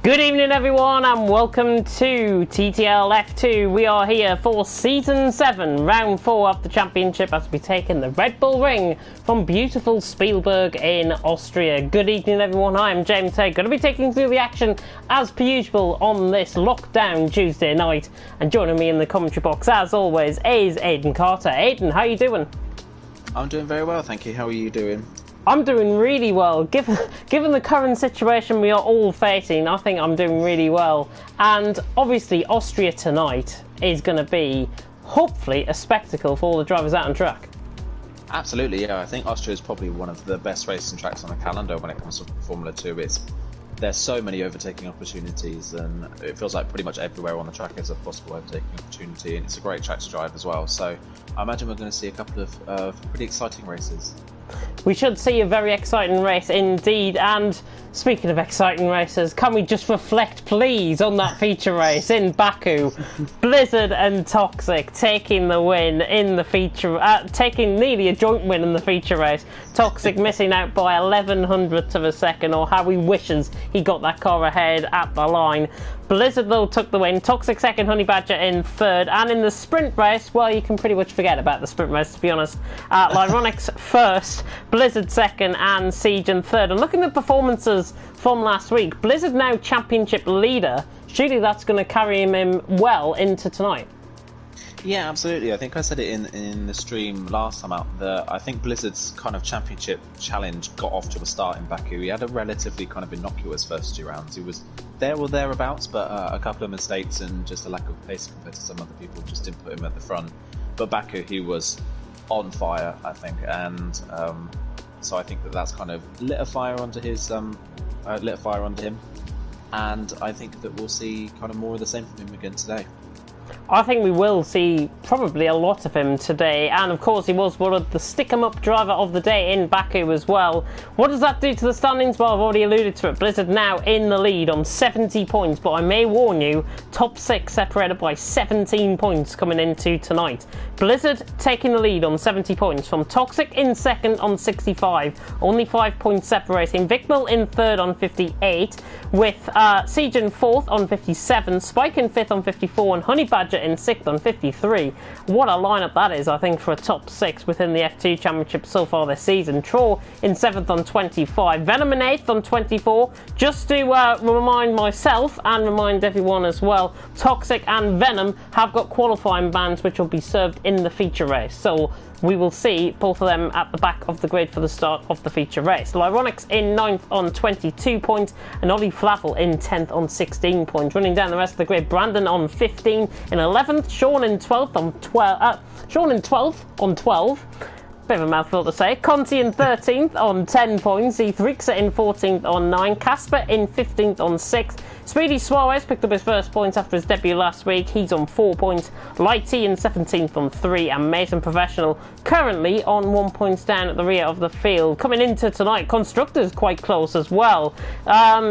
Good evening everyone and welcome to TTL F2. We are here for Season 7, Round 4 of the Championship as we take in the Red Bull Ring from beautiful Spielberg in Austria. Good evening everyone, I am James Hay, going to be taking through the action as per usual on this lockdown Tuesday night. And joining me in the commentary box as always is Aidan Carter. Aidan, how are you doing? I'm doing very well, thank you. How are you doing? I'm doing really well. Given the current situation we are all facing, I think I'm doing really well. And obviously Austria tonight is going to be, hopefully, a spectacle for all the drivers out on track. Absolutely, yeah. I think Austria is probably one of the best racing tracks on the calendar when it comes to Formula 2. There's so many overtaking opportunities, and it feels like pretty much everywhere on the track is a possible overtaking opportunity, and it's a great track to drive as well. So I imagine we're going to see a couple of pretty exciting races. We should see a very exciting race indeed. And speaking of exciting races, can we just reflect please on that feature race in Baku? Blizzard and Toxic taking the win in the feature, taking nearly a joint win in the feature race. Toxic missing out by 1100th of a second, or how he wishes he got that car ahead at the line. Blizzard though took the win, Toxic second, Honey Badger in third, and in the sprint race, well, you can pretty much forget about the sprint race to be honest. Lyronix first, Blizzard second, and Siege in third. And looking at performances from last week, Blizzard now championship leader. Surely that's going to carry him well into tonight. Yeah, absolutely. I think I said it in the stream last time out that I think Blizzard's kind of championship challenge got off to a start in Baku. He had a relatively kind of innocuous first 2 rounds. He was there or thereabouts, but a couple of mistakes and just a lack of pace compared to some other people just didn't put him at the front. But Baku, he was on fire, I think, and so I think that's kind of lit a fire under him, and I think that we'll see kind of more of the same from him again today. I think we will see probably a lot of him today, and of course he was one of the stick-em-up driver of the day in Baku as well. What does that do to the standings? Well, I've already alluded to it. Blizzard now in the lead on 70 points, but I may warn you, top 6 separated by 17 points coming into tonight. Blizzard taking the lead on 70 points from Toxic in second on 65, only 5 points separating. Vicmil in third on 58, with Siege in fourth on 57, Spike in fifth on 54, and Honey Badger in 6th on 53. What a lineup that is, I think, for a top 6 within the F2 Championship so far this season. Troll in 7th on 25, Venom in 8th on 24. Just to remind myself and remind everyone as well, Toxic and Venom have got qualifying bans which will be served in the feature race. So we will see both of them at the back of the grid for the start of the feature race. Lyronix in 9th on 22 points, and Ollie Flavel in 10th on 16 points. Running down the rest of the grid, Brandon on 15 in 11th, Sean in 12th on 12. Bit of a mouthful to say. Conti in 13th on 10 points. Ethrixa in 14th on 9. Casper in 15th on 6. Speedy Suarez picked up his first points after his debut last week. He's on 4 points. Lighty in 17th on 3. And Mason Professional currently on 1 point down at the rear of the field. Coming into tonight, Constructors quite close as well.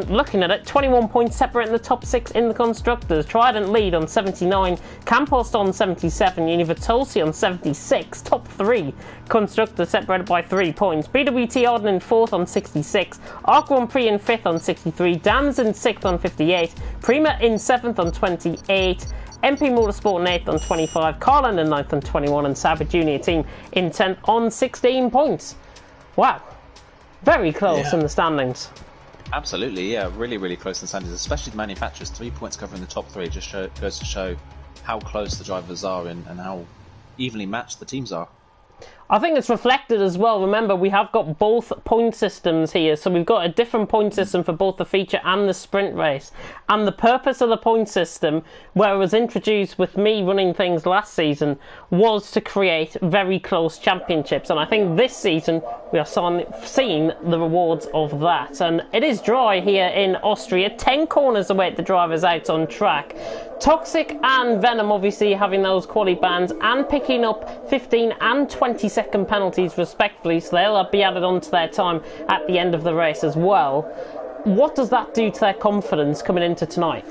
Looking at it, 21 points separating the top 6 in the Constructors. Trident lead on 79. Campost on 77. Univertosi on 76. Top 3 Constructors separated by 3 points. BWT Arden in 4th on 66. Arc Grand Prix in 5th on 63. Dams in 6th on 58. Prima in 7th on 28. MP Motorsport in 8th on 25. Carlin in 9th on 21. And Saber Junior Team in 10th on 16 points. Wow. Very close in the standings. Absolutely, yeah. Really, really close in the standings, especially the manufacturers. 3 points covering the top 3 just goes to show how close the drivers are and how evenly matched the teams are. I think it's reflected as well. Remember, we have got both point systems here, so we've got a different point system for both the feature and the sprint race. And the purpose of the point system, where it was introduced with me running things last season, was to create very close championships. And I think this season we are seeing the rewards of that. And it is dry here in Austria. 10 corners await the drivers out on track. Toxic and Venom obviously having those quali bans and picking up 15 and 20-second penalties respectively, so they'll be added onto their time at the end of the race as well. What does that do to their confidence coming into tonight?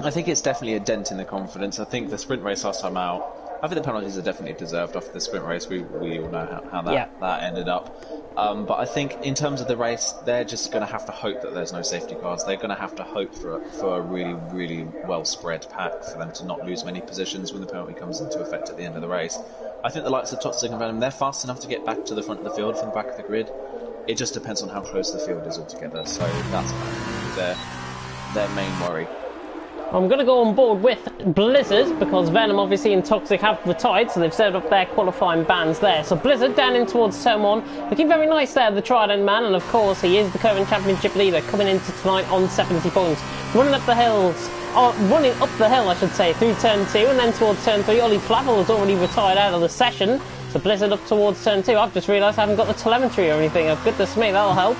I think it's definitely a dent in the confidence. I think the sprint race last time out, I think the penalties are definitely deserved after the sprint race. We all know how that ended up. But I think in terms of the race, they're just going to have to hope that there's no safety cars. They're going to have to hope for a really, really well spread pack for them to not lose many positions when the penalty comes into effect at the end of the race. I think the likes of Toxic and Venom, they're fast enough to get back to the front of the field from the back of the grid. It just depends on how close the field is altogether. So that's kind of their main worry. I'm going to go on board with Blizzard because Venom obviously and Toxic have retired, so they've set up their qualifying bans there. So Blizzard down in towards turn 1, looking very nice there, the Trident man, and of course he is the current championship leader coming into tonight on 70 points. Running up the hill, I should say, through turn 2 and then towards turn 3. Ollie Flavel has already retired out of the session. So Blizzard up towards turn 2. I've just realised I haven't got the telemetry or anything. Oh, goodness me, that'll help.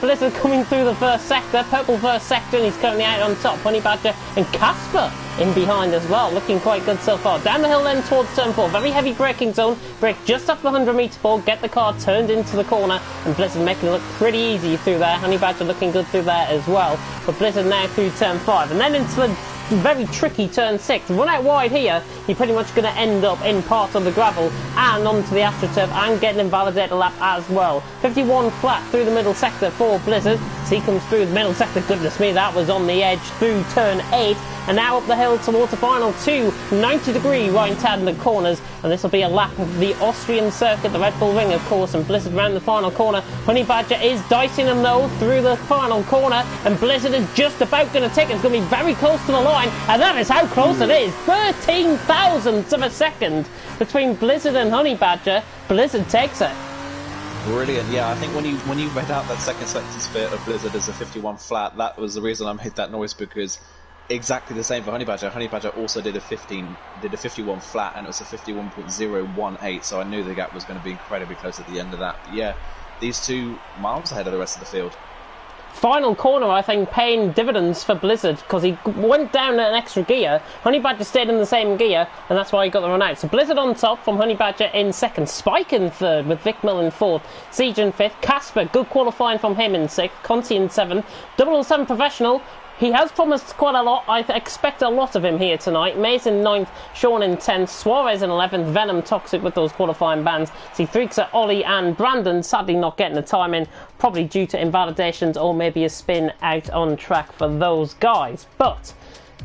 Blizzard coming through the first sector. Purple first sector, and he's currently out on top. Honey Badger and Casper in behind as well. Looking quite good so far. Down the hill then towards turn 4. Very heavy braking zone. Brake just off the 100-metre board. Get the car turned into the corner. And Blizzard making it look pretty easy through there. Honey Badger looking good through there as well. But Blizzard now through turn 5. And then into the very tricky turn 6. Run out wide here, you're pretty much going to end up in part of the gravel and onto the AstroTurf and getting invalidated lap as well. 51 flat through the middle sector for Blizzard. So he comes through the middle sector. Goodness me, that was on the edge through turn 8. And now up the hill towards the final 2 90-degree right-hand corners. And this will be a lap of the Austrian circuit, the Red Bull Ring, of course. And Blizzard round the final corner. Honey Badger is dicing them though through the final corner. And Blizzard is just about going to take it. It's going to be very close to the line. And that is how close it is. 13 thousandths of a second between Blizzard and Honey Badger. Blizzard takes it. Brilliant. Yeah, I think when you read out that second sector split of Blizzard as a 51 flat, that was the reason I made that noise, because exactly the same for Honey Badger. Honey Badger also did a 51 flat, and it was a 51.018, so I knew the gap was going to be incredibly close at the end of that. But yeah, these two miles ahead of the rest of the field. Final corner, I think, paying dividends for Blizzard because he went down an extra gear. Honey Badger stayed in the same gear, and that's why he got the run out. So Blizzard on top from Honey Badger in second. Spike in third with Vic Mill in fourth. Siege in fifth. Casper, good qualifying from him in sixth. Conti in seventh. 007 Professional. He has promised quite a lot. I expect a lot of him here tonight. Mays in 9th, Sean in 10th, Suarez in 11th, Venom Toxic with those qualifying bans. See Freakser, Ollie and Brandon sadly not getting the time in, probably due to invalidations or maybe a spin out on track for those guys. But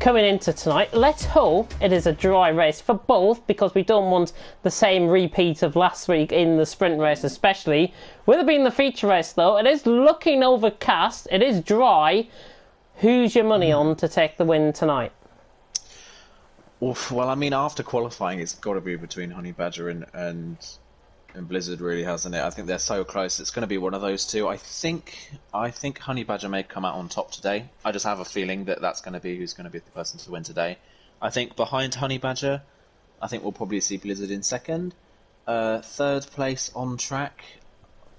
coming into tonight, let's hope it is a dry race for both, because we don't want the same repeat of last week in the sprint race especially. With it being the feature race though, it is looking overcast, it is dry. Who's your money on to take the win tonight? Oof, well, I mean, after qualifying, it's got to be between Honey Badger and Blizzard, really, hasn't it? I think they're so close. It's going to be one of those two. I think Honey Badger may come out on top today. I just have a feeling that that's going to be who's going to be the person to win today. I think behind Honey Badger, I think we'll probably see Blizzard in second. Third place on track.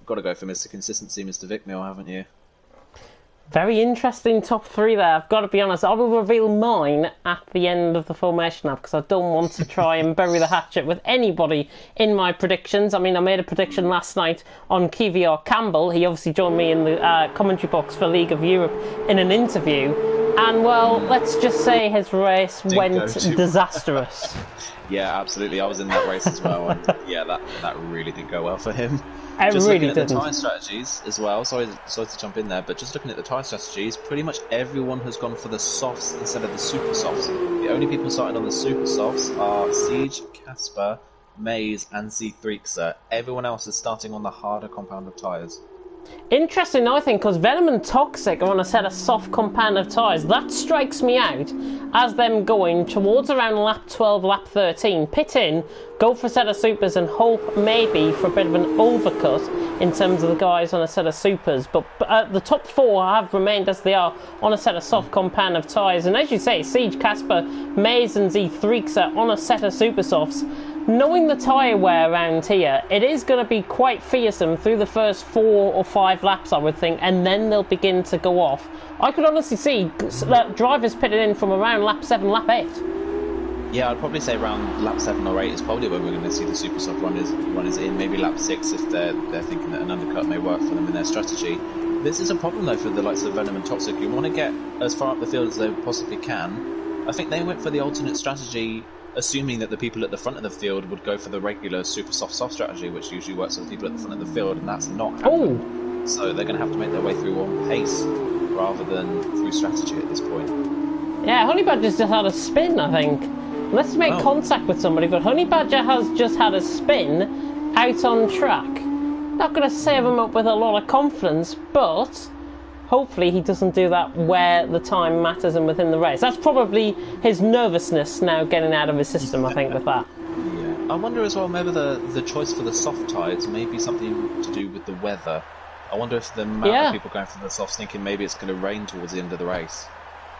Got to go for Mr. Consistency, Mr. Vic Mill, haven't you? Very interesting top three there. I've got to be honest, I will reveal mine at the end of the formation lap because I don't want to try and bury the hatchet with anybody in my predictions. I mean, I made a prediction last night on KVR Campbell. He obviously joined me in the commentary box for League of Europe in an interview. And, well, let's just say his race went disastrous. Yeah, absolutely. I was in that race as well. And yeah, that really didn't go well for him. It just really looking at didn't. the tyre strategies as well, sorry to jump in there, but just looking at the tyre strategies, pretty much everyone has gone for the softs instead of the super softs. The only people starting on the super softs are Siege, Casper, Maze and Z3xer. Everyone else is starting on the harder compound of tyres. Interesting, I think, because Venom and Toxic are on a set of soft compound of tyres. That strikes me out as them going towards around lap 12, lap 13. Pit in, go for a set of supers and hope maybe for a bit of an overcut in terms of the guys on a set of supers. But the top four have remained as they are on a set of soft compound of tyres. And as you say, Siege, Casper, Maze and Z3xer on a set of super softs. Knowing the tyre wear around here, it is going to be quite fearsome through the first 4 or 5 laps, I would think, and then they'll begin to go off. I could honestly see drivers pitting in from around lap 7, lap 8. Yeah, I'd probably say around lap 7 or 8 is probably when we're going to see the super soft runners in. Maybe lap 6 if they're thinking that an undercut may work for them in their strategy. This is a problem though for the likes of Venom and Toxic, who want to get as far up the field as they possibly can. I think they went for the alternate strategy assuming that the people at the front of the field would go for the regular super soft strategy, which usually works for the people at the front of the field, and that's not happening. So they're going to have to make their way through on pace rather than through strategy at this point. Yeah, Honey Badger's just had a spin, I think. Let's make contact with somebody, but Honey Badger has just had a spin out on track. Not going to save him up with a lot of confidence, but hopefully he doesn't do that where the time matters and within the race. That's probably his nervousness now getting out of his system, I think, with that. Yeah. I wonder as well, maybe the choice for the soft tides may be something to do with the weather. I wonder if the amount of people going for the softs thinking maybe it's going to rain towards the end of the race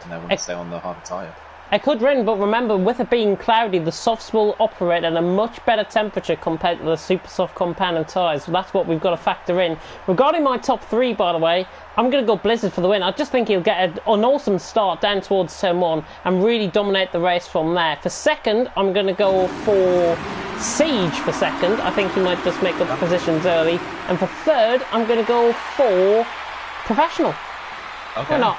and they want to stay on the harder tyre. It could rain, but remember, with it being cloudy, the softs will operate at a much better temperature compared to the super soft compound tyres. So that's what we've got to factor in. Regarding my top 3, by the way, I'm going to go Blizzard for the win. I just think he'll get an awesome start down towards turn 1 and really dominate the race from there. For second, I'm going to go for Siege for second. I think he might just make up positions early. And for third, I'm going to go for Professional. Okay. Why not?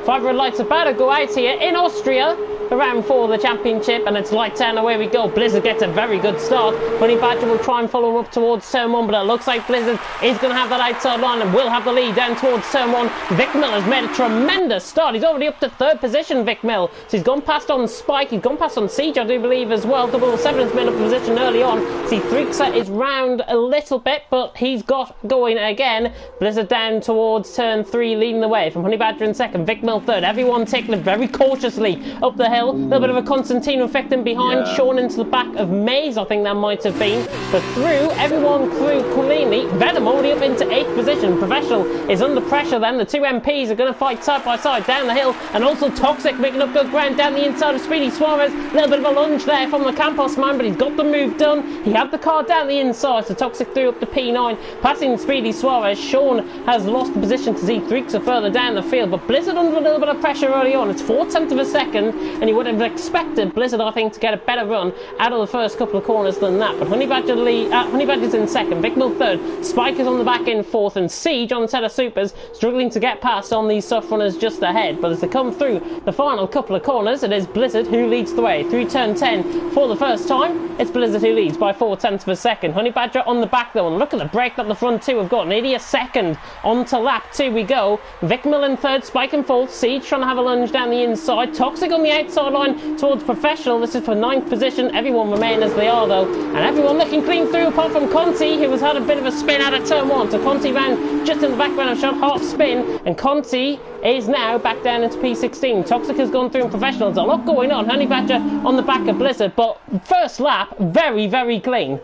5 red lights about to go out here in Austria for round 4 of the championship, and it's light down, away we go. Blizzard gets a very good start. Honey Badger will try and follow up towards turn 1, but it looks like Blizzard is going to have that outside line and will have the lead down towards turn 1. Vic Mill has made a tremendous start. He's already up to 3rd position, Vic Mill. So he's gone past on Spike, he's gone past on Siege, I do believe, as well. 007 has made up a position early on. See, Threekser is round a little bit, but he's got going again. Blizzard down towards turn 3, leading the way from Honey Badger in second. Vic Mill third. Everyone taking it very cautiously up the hill. A little bit of a Constantino effect in behind. Sean into the back of Maze, I think that might have been. But through, everyone through cleanly. Venom already up into 8th position. Professional is under pressure then. The 2 MPs are going to fight side by side down the hill. And also Toxic making up good ground down the inside of Speedy Suarez. A little bit of a lunge there from the Campos man, but he's got the move done. He had the car down the inside, so Toxic threw up to P9. Passing Speedy Suarez. Sean has lost the position to Z3 further down the field. But Blizzard under a little bit of pressure early on. It's 4/10 of a second, and you would have expected Blizzard, I think, to get a better run out of the first couple of corners than that. But Honey Badger's in second, Vic Mill third, Spike is on the back end 4th, and Siege on the set of supers struggling to get past on these soft runners just ahead. But as they come through the final couple of corners, it is Blizzard who leads the way. Through turn 10 for the first time, it's Blizzard who leads by 4/10 of a second. Honey Badger on the back though, and look at the break that the front 2 have got. Nearly a second onto lap 2 we go. Vic Mill in third, Spike in 4th, Siege trying to have a lunge down the inside. Toxic on the outside line towards Professional. This is for 9th position. Everyone remain as they are though, and everyone looking clean through apart from Conti, who has had a bit of a spin out of turn 1. So Conti ran just in the background of shot, half spin, and Conti is now back down into P16. Toxic has gone through in Professional. There's a lot going on. Honey Badger on the back of Blizzard, but first lap very, very clean.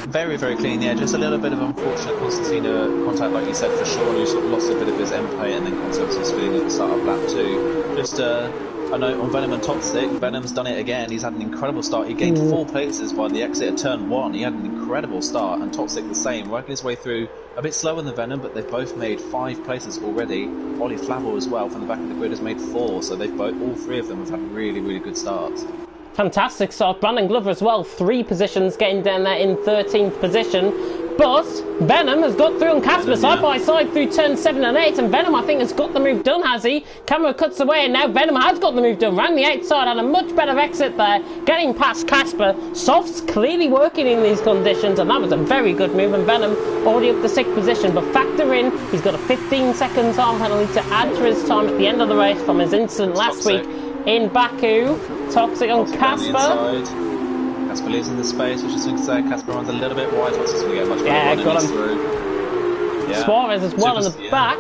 Very, very clean, yeah. Just a little bit of unfortunate Constantino contact, like you said, for sure. Who sort of lost a bit of his end plate and then Constantino was feeling at the start of lap 2. Just I know on Venom and Toxic, Venom's done it again. He's had an incredible start. He gained 4 places by the exit of turn 1. He had an incredible start, and Toxic the same, working his way through a bit slower than Venom, but they've both made 5 places already. Ollie Flavel as well from the back of the grid has made 4, so they've both, all 3 of them have had really, really good starts. Fantastic start. Brandon Glover as well, 3 positions, getting down there in 13th position. But Venom has got through on Casper side by side through turn 7 and 8, and Venom I think has got the move done, has he? Camera cuts away and now Venom has got the move done, ran the outside, had a much better exit there, getting past Casper. Soft's clearly working in these conditions, and that was a very good move, and Venom already up to 6th position, but factor in, he's got a 15-second time penalty to add to his time at the end of the race from his incident last week in Baku. Toxic on Casper. Casper leaves in the space, which is going to say Casper runs a little bit wide. What's going to get much better got him. Through. Yeah. Suarez as well in the back.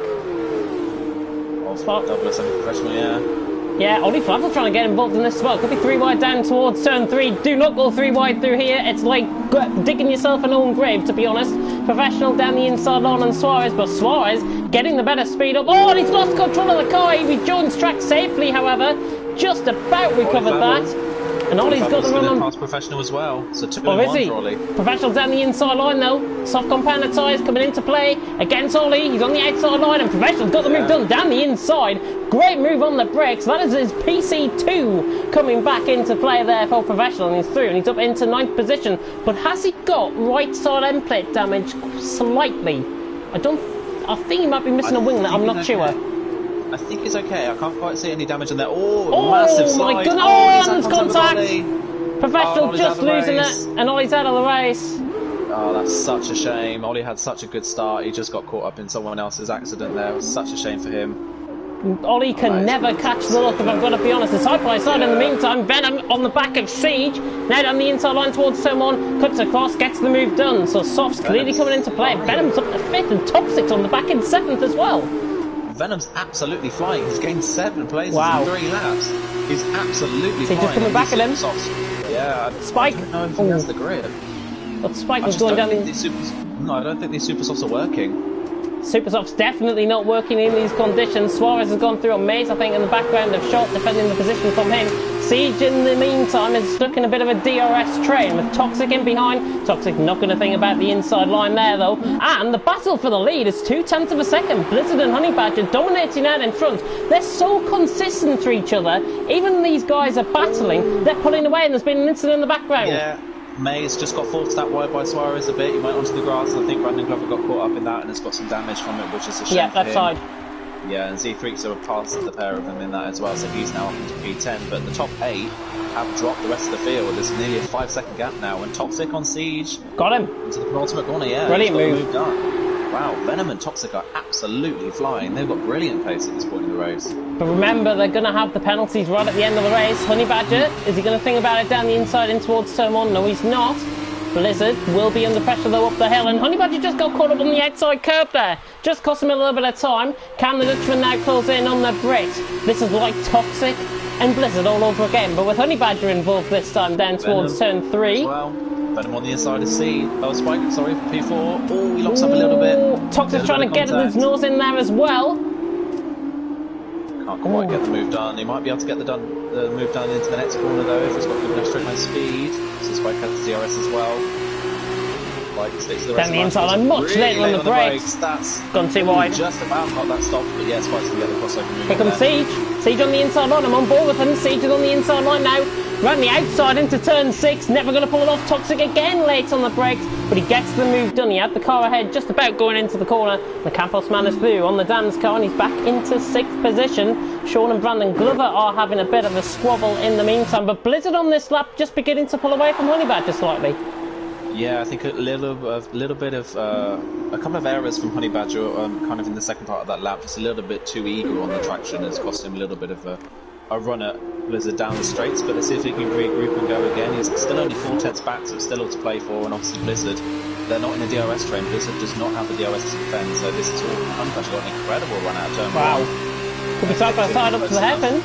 Double semi-professional, Yeah, Ollie Flavel trying to get involved in this as well. Could be 3 wide down towards turn 3. Do not go 3 wide through here. It's like digging yourself an own grave, to be honest. Professional down the inside line on Suarez, but Suarez getting the better speed up. Oh, and he's lost control of the car. He rejoins track safely, however. Just about recovered that. And Ollie's got the run on. Past Professional as well. So 2 and 1 for Ollie. Professional's down the inside line though. Soft compounder tyres coming into play against Ollie. He's on the outside line, and Professional's got the move done down the inside. Great move on the brakes. That is his PC2 coming back into play there for Professional, and he's through, and he's up into 9th position. But has he got right side end plate damage slightly? I think he might be missing a winglet. I'm not sure. I think it's okay. I can't quite see any damage in there. Oh, massive slide. My goodness. Oh, and it's contact. Professional just losing it, and Ollie's out of the race. Oh, that's such a shame. Ollie had such a good start. He just got caught up in someone else's accident there. It was such a shame for him. Ollie can never catch the look, if I'm going to be honest. The side by side in the meantime. Venom on the back of Siege. Now down the inside line towards turn 1. Cuts across, gets the move done. So Soft's clearly coming into play. Venom's up to 5th and Toxic's on the back in 7th as well. Venom's absolutely flying. He's gained 7 places in 3 laps. He's absolutely flying. He's just coming back at him. Yeah, Spike. I don't know if he has the grip. But Spike was going down. No, I don't think these super softs are working. Super Soft's definitely not working in these conditions. Suarez has gone through a maze, I think, in the background of shot, defending the position from him. Siege, in the meantime, is stuck in a bit of a DRS train with Toxic in behind. Toxic not going to think about the inside line there, though. And the battle for the lead is 0.2 of a second. Blizzard and Honey Badger dominating out in front. They're so consistent to each other. Even these guys are battling. They're pulling away, and there's been an incident in the background. Yeah. Mays just got forced that wide by Suarez a bit. He went onto the grass. I think Brandon Glover got caught up in that and has got some damage from it, which is a shame. Yeah, for left him. side. Yeah, and Z3 sort of passed the pair of them in that as well, so he's now up into P10. But the top 8 have dropped the rest of the field. There's nearly a 5-second gap now, and Toxic on Siege. Got him. Into the penultimate corner, yeah. Brilliant move. Wow, Venom and Toxic are absolutely flying. They've got brilliant pace at this point in the race. But remember, they're going to have the penalties right at the end of the race. Honey Badger, is he going to think about it down the inside in towards turn 1? No, he's not. Blizzard will be under pressure though up the hill, and Honey Badger just got caught up on the outside curb there. Just cost him a little bit of time. Can the Dutchman now close in on the Brit? This is like Toxic and Blizzard all over again, but with Honey Badger involved this time down towards turn 3. Well, Venom on the inside of C. Oh, Spike, sorry, P4. Oh, he locks up a little bit. Toxic's trying to get his nose in there as well. Can't quite get the move done. He might be able to get the move done into the next corner though if he's got good enough straight line speed. So Spike has the DRS as well. Spike sticks to the rest down the inside line, much really later on the brakes. That's gone too wide. Just about got that stopped, but yeah, Spike's going to get the crossover move. Here comes Siege. Siege on the inside line. I'm on board with him. Siege is on the inside line now. Round the outside into turn 6. Never going to pull it off. Toxic again late on the brakes, but he gets the move done. He had the car ahead just about going into the corner. The Campos man is through on the Dan's car, and he's back into 6th position. Sean and Brandon Glover are having a bit of a squabble in the meantime, but Blizzard on this lap just beginning to pull away from Honey Badger slightly. Yeah, I think a little bit of a couple of errors from Honey Badger kind of in the second part of that lap. Just a little bit too eager on the traction has cost him a little bit of a run at Blizzard down the straights, but let's see if he can regroup and go again. He's still only 4/10 back, so it's still all to play for, and obviously Blizzard, they're not in the DRS train. Blizzard does not have the DRS to defend, so this is all Honey Badger got an incredible run out of turn 1. Could be side by side up to the hairpin.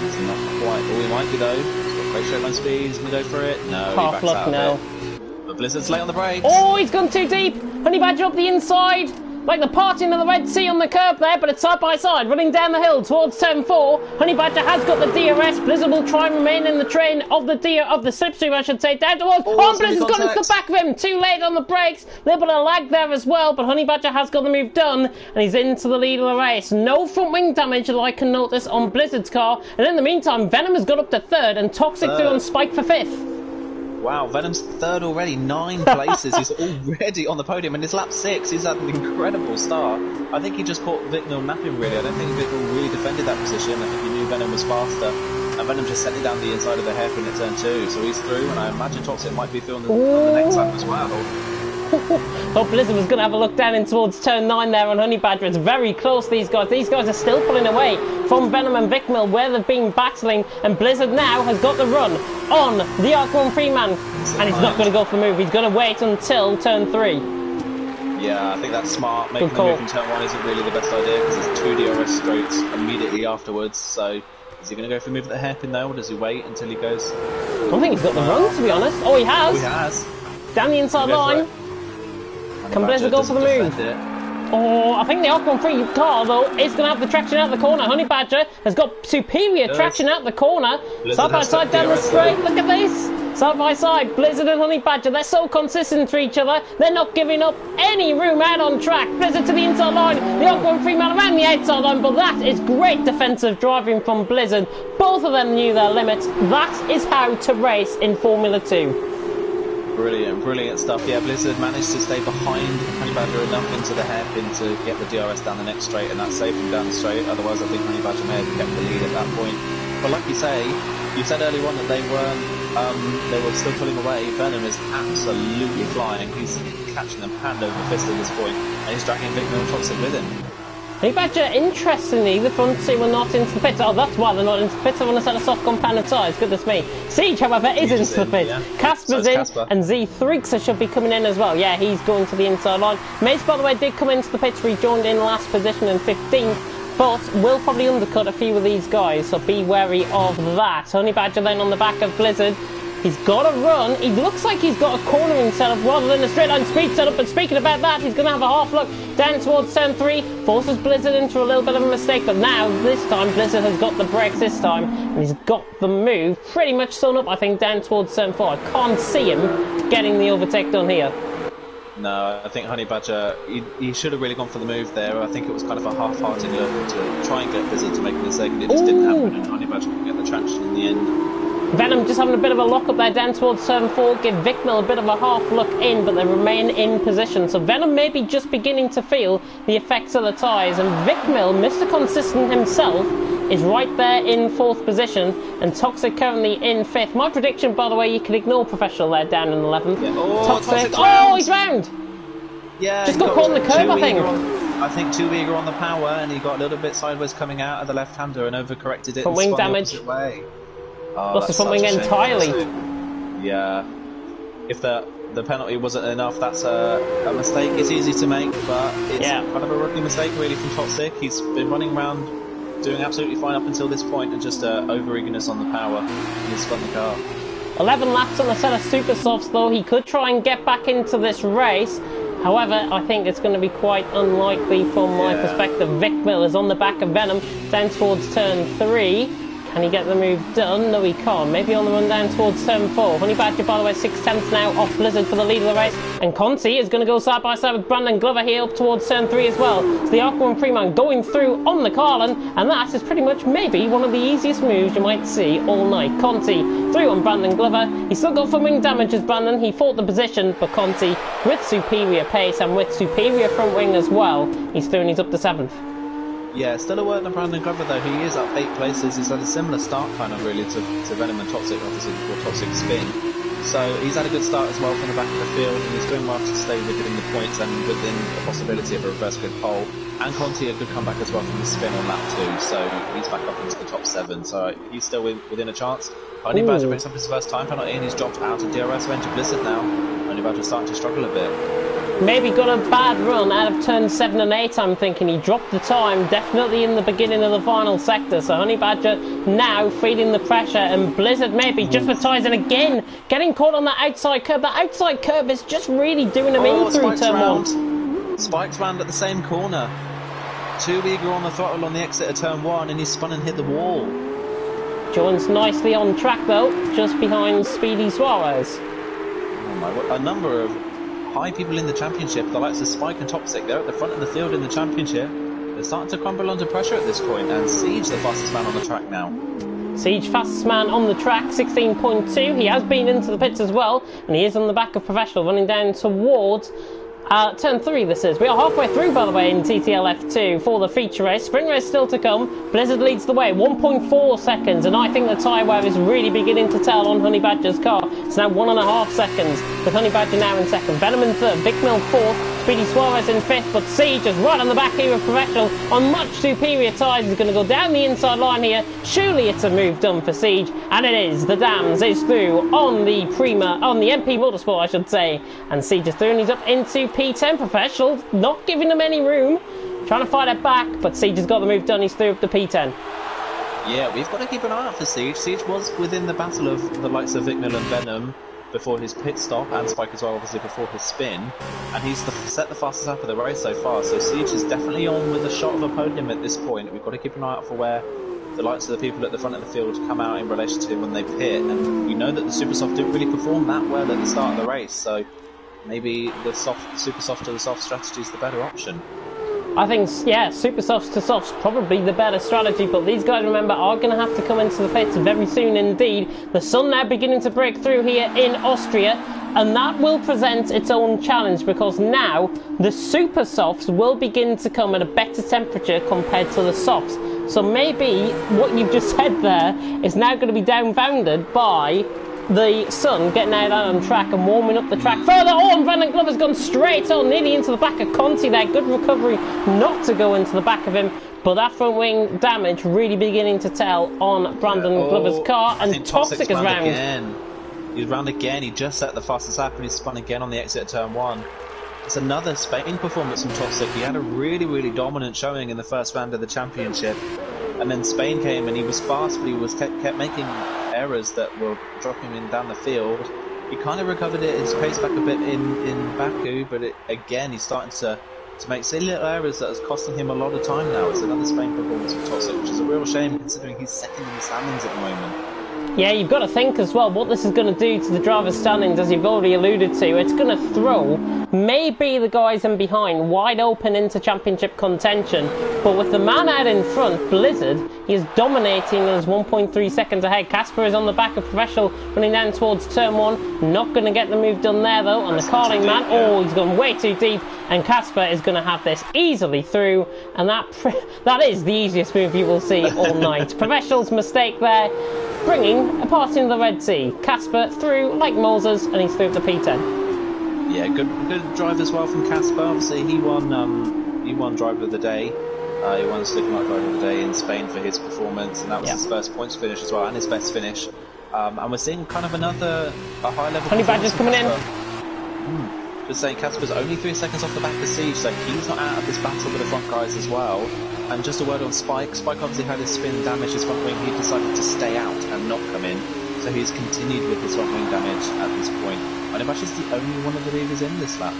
He's not quite all he might be though. He's got great straight line speed, he's going to go for it. No, half he backs luck out now. of it. But Blizzard's late on the brakes. Oh, he's gone too deep. Honey Badger up the inside. Like the parting of the Red Sea on the curb there, but it's side by side, running down the hill towards turn 4. Honey Badger has got the DRS. Blizzard will try and remain in the train of the slipstream, I should say, down towards. Oh, Blizzard's got into the back of him. Too late on the brakes. A little bit of lag there as well, but Honey Badger has got the move done, and he's into the lead of the race. No front wing damage that I can notice on Blizzard's car, and in the meantime, Venom has got up to 3rd, and Toxic through on Spike for 5th. Wow, Venom's 3rd already, 9 places. He's already on the podium, and it's lap 6. He's had an incredible start. I think he just caught Vicknell napping, really. I don't think Vicknell really defended that position. I think he knew Venom was faster. And Venom just sent it down the inside of the hairpin at turn 2. So he's through, and I imagine Toxic might be through on the next lap as well. Oh, Blizzard was going to have a look down in towards turn 9 there on Honey Badger. It's very close, these guys. These guys are still pulling away from Venom and Vickmill, where they've been battling, and Blizzard now has got the run on the Arc-1 Freeman, and he's not going to go for the move. He's going to wait until turn 3. Yeah, I think that's smart. Making the move in turn 1 isn't really the best idea, because there's 2 DRS straights immediately afterwards, so is he going to go for the move at the hairpin though, or does he wait until he goes? I don't think he's got the run, to be honest. Oh, he has. Oh, he has. Down the inside line. Can Blizzard go for the move? Oh, I think the Arc-1 free car, though, is going to have the traction out the corner. Honey Badger has got superior traction out the corner. Side by side down the straight. Look at this. Side by side, Blizzard and Honey Badger, they're so consistent to each other. They're not giving up any room out on track. Blizzard to the inside line. The Arc-1 free man around the outside line, but that is great defensive driving from Blizzard. Both of them knew their limits. That is how to race in Formula 2. Brilliant stuff. Yeah, Blizzard managed to stay behind Honey Badger enough into the hairpin to get the DRS down the next straight, and that saved him down the straight. Otherwise, I think Honey Badger may have kept the lead at that point. But like you said earlier on that they were still pulling away. Venom is absolutely flying. He's catching them hand over fist at this point, and he's dragging Victor and Toxic with him. Honey Badger, interestingly, the front two were not into the pits. Oh, that's why they're not into the pits. I want to set a soft compound tyres. Goodness me. Siege, however, is into the pits. Yeah. Casper's in, and Z Threakser should be coming in as well. Yeah, he's going to the inside line. Mace, by the way, did come into the pits, rejoined in last position in 15th. But will probably undercut a few of these guys, so be wary of that. Honey Badger then on the back of Blizzard. He's got a run. He looks like he's got a cornering setup rather than a straight line speed setup. But speaking about that, he's going to have a half look down towards turn 3. Forces Blizzard into a little bit of a mistake. But now, this time, Blizzard has got the brakes this time. And he's got the move pretty much sewn up, I think, down towards turn 4. I can't see him getting the overtake done here. No, I think Honey Badger, he should have really gone for the move there. I think it was kind of a half-hearted look to try and get Blizzard to make a mistake, and it just didn't happen, and Honey Badger could get the traction in the end. Venom just having a bit of a lock up there down towards turn 4, give Vicmil a bit of a half look in, but they remain in position. So Venom may be just beginning to feel the effects of the tyres, and Vicmil, Mr. Consistent himself, is right there in 4th position, and Toxic currently in 5th. My prediction, by the way, you can ignore Professional there down in 11th. Yeah. Oh, Toxic. Oh, he's round! Yeah, just got caught on the curve, I think. I think too eager on the power, and he got a little bit sideways coming out of the left-hander and overcorrected it. For wing damage. Way. Lost his front wing entirely. Yeah. If the penalty wasn't enough, that's a mistake. It's easy to make, but it's kind of a rookie mistake really from Toxic. He's been running around doing absolutely fine up until this point, and just over-eagerness on the power, and he's spun the car. 11 laps on a set of super softs though. He could try and get back into this race. However, I think it's going to be quite unlikely from my perspective. Vicmil is on the back of Venom, down towards turn 3. Can he get the move done? No, he can't. Maybe on the run down towards turn 4. Honey Badger, by the way, 6/10 now off Blizzard for the lead of the race. And Conti is going to go side by side with Brandon Glover here up towards turn 3 as well. So the Aqua and Freeman going through on the Carlin, and that is pretty much maybe one of the easiest moves you might see all night. Conti through on Brandon Glover. He's still got some wing damage as Brandon. He fought the position, but Conti, with superior pace and with superior front wing as well, he's through and he's up to 7th. Yeah, still a word on Brandon Glover though. He is up 8 places. He's had a similar start kind of really to Venom and Toxic, obviously before Toxic spin. So he's had a good start as well from the back of the field, and he's doing well to stay within the points and within the possibility of a reverse grid pole. And Conti a good comeback as well from the spin on lap 2, so he's back up into the top 7. So he's still within a chance. Honey Badger picks up his first time penalty, and he's dropped out of DRS, went to Blizzard now. Honey Badger's starting to struggle a bit. Maybe got a bad run out of turn 7 and 8, I'm thinking. He dropped the time, definitely in the beginning of the final sector. So Honey Badger now feeling the pressure, and Blizzard maybe just for ties in again, getting caught on that outside curve. That outside curve is just really doing him in through turn 1. Spikes round at the same corner. Too eager on the throttle on the exit of turn 1, and he's spun and hit the wall. Joins nicely on track though, just behind Speedy Suarez. Oh my, what a number of high people in the championship, the likes of Spike and Toxic. They're at the front of the field in the championship. They're starting to crumble under pressure at this point, and Siege the fastest man on the track now. Siege fastest man on the track, 16.2. He has been into the pits as well, and he is on the back of Professional, running down towards turn 3 this is. We are halfway through, by the way, in TTL F2 for the feature race. Sprint race still to come. Blizzard leads the way, 1.4 seconds, and I think the tyre wear is really beginning to tell on Honey Badger's car. It's now 1.5 seconds, with Honey Badger now in 2nd. Venom in 3rd, Vicmil 4th, Speedy Suarez in 5th, but Siege is right on the back here of Professional on much superior tyres. He's going to go down the inside line here. Surely it's a move done for Siege, and it is. The Dams is through on the MP Motorsport, I should say, and Siege is through and he's up into P10. Professional not giving them any room, trying to fight it back, but Siege has got the move done. He's through up to P10. Yeah, we've got to keep an eye out for Siege. Siege was within the battle of the likes of Vicmil and Venom before his pit stop, and Spike as well, obviously, before his spin, and he's set the fastest lap of the race so far. So Siege is definitely on with a shot of a podium at this point. We've got to keep an eye out for where the likes of the people at the front of the field come out in relation to when they pit, and we know that the Super Soft didn't really perform that well at the start of the race, so maybe the Super Soft to the soft strategy is the better option. I think, yeah, super softs to softs probably the better strategy, but these guys, remember, are going to have to come into the pits very soon indeed. The sun now beginning to break through here in Austria, and that will present its own challenge, because now the super softs will begin to come at a better temperature compared to the softs. So maybe what you've just said there is now going to be downvounded by the sun getting out on track and warming up the track further on. Brandon Glover's gone straight on, nearly into the back of Conti there. Good recovery not to go into the back of him, but that front wing damage really beginning to tell on Brandon Glover's car. And Toxic is round. He's round again. He just set the fastest lap and he spun again on the exit of turn 1. It's another Spain performance from Toxic. He had a really dominant showing in the first round of the championship, and then Spain came and he was fast, but he was kept making errors that were dropping him down the field. He kind of recovered his pace back a bit in Baku, but again he's starting to make silly little errors that is costing him a lot of time now. It's another Spain performance for Toxic, which is a real shame considering he's second in the standings at the moment. Yeah, you've got to think as well what this is going to do to the driver's standings, as you've already alluded to. It's going to throw maybe the guys in behind wide open into championship contention. But with the man out in front, Blizzard, he is dominating us 1.3 seconds ahead. Casper is on the back of Professional, running down towards turn 1. Not going to get the move done there though. And the Carling man, oh, he's gone way too deep. And Casper is going to have this easily through. And that is the easiest move you will see all night. Professional's mistake there, bringing a part into the Red Sea. Casper through like Moses, and he's through at the P10. Yeah, good drive as well from Casper. Obviously, he won driver of the day. He won Stick Mark driver of the day in Spain for his performance, and that was his first points finish as well, and his best finish. And we're seeing kind of a high level. Honey Badger's coming in. Just saying, Casper's only 3 seconds off the back of Siege, so he's not out of this battle with the front guys as well. And just a word on Spike. Spike obviously had his spin damage his front wing. He decided to stay out and not come in. So he's continued with his front wing damage at this point. Honey Badger's the only one of the leaders in this lap.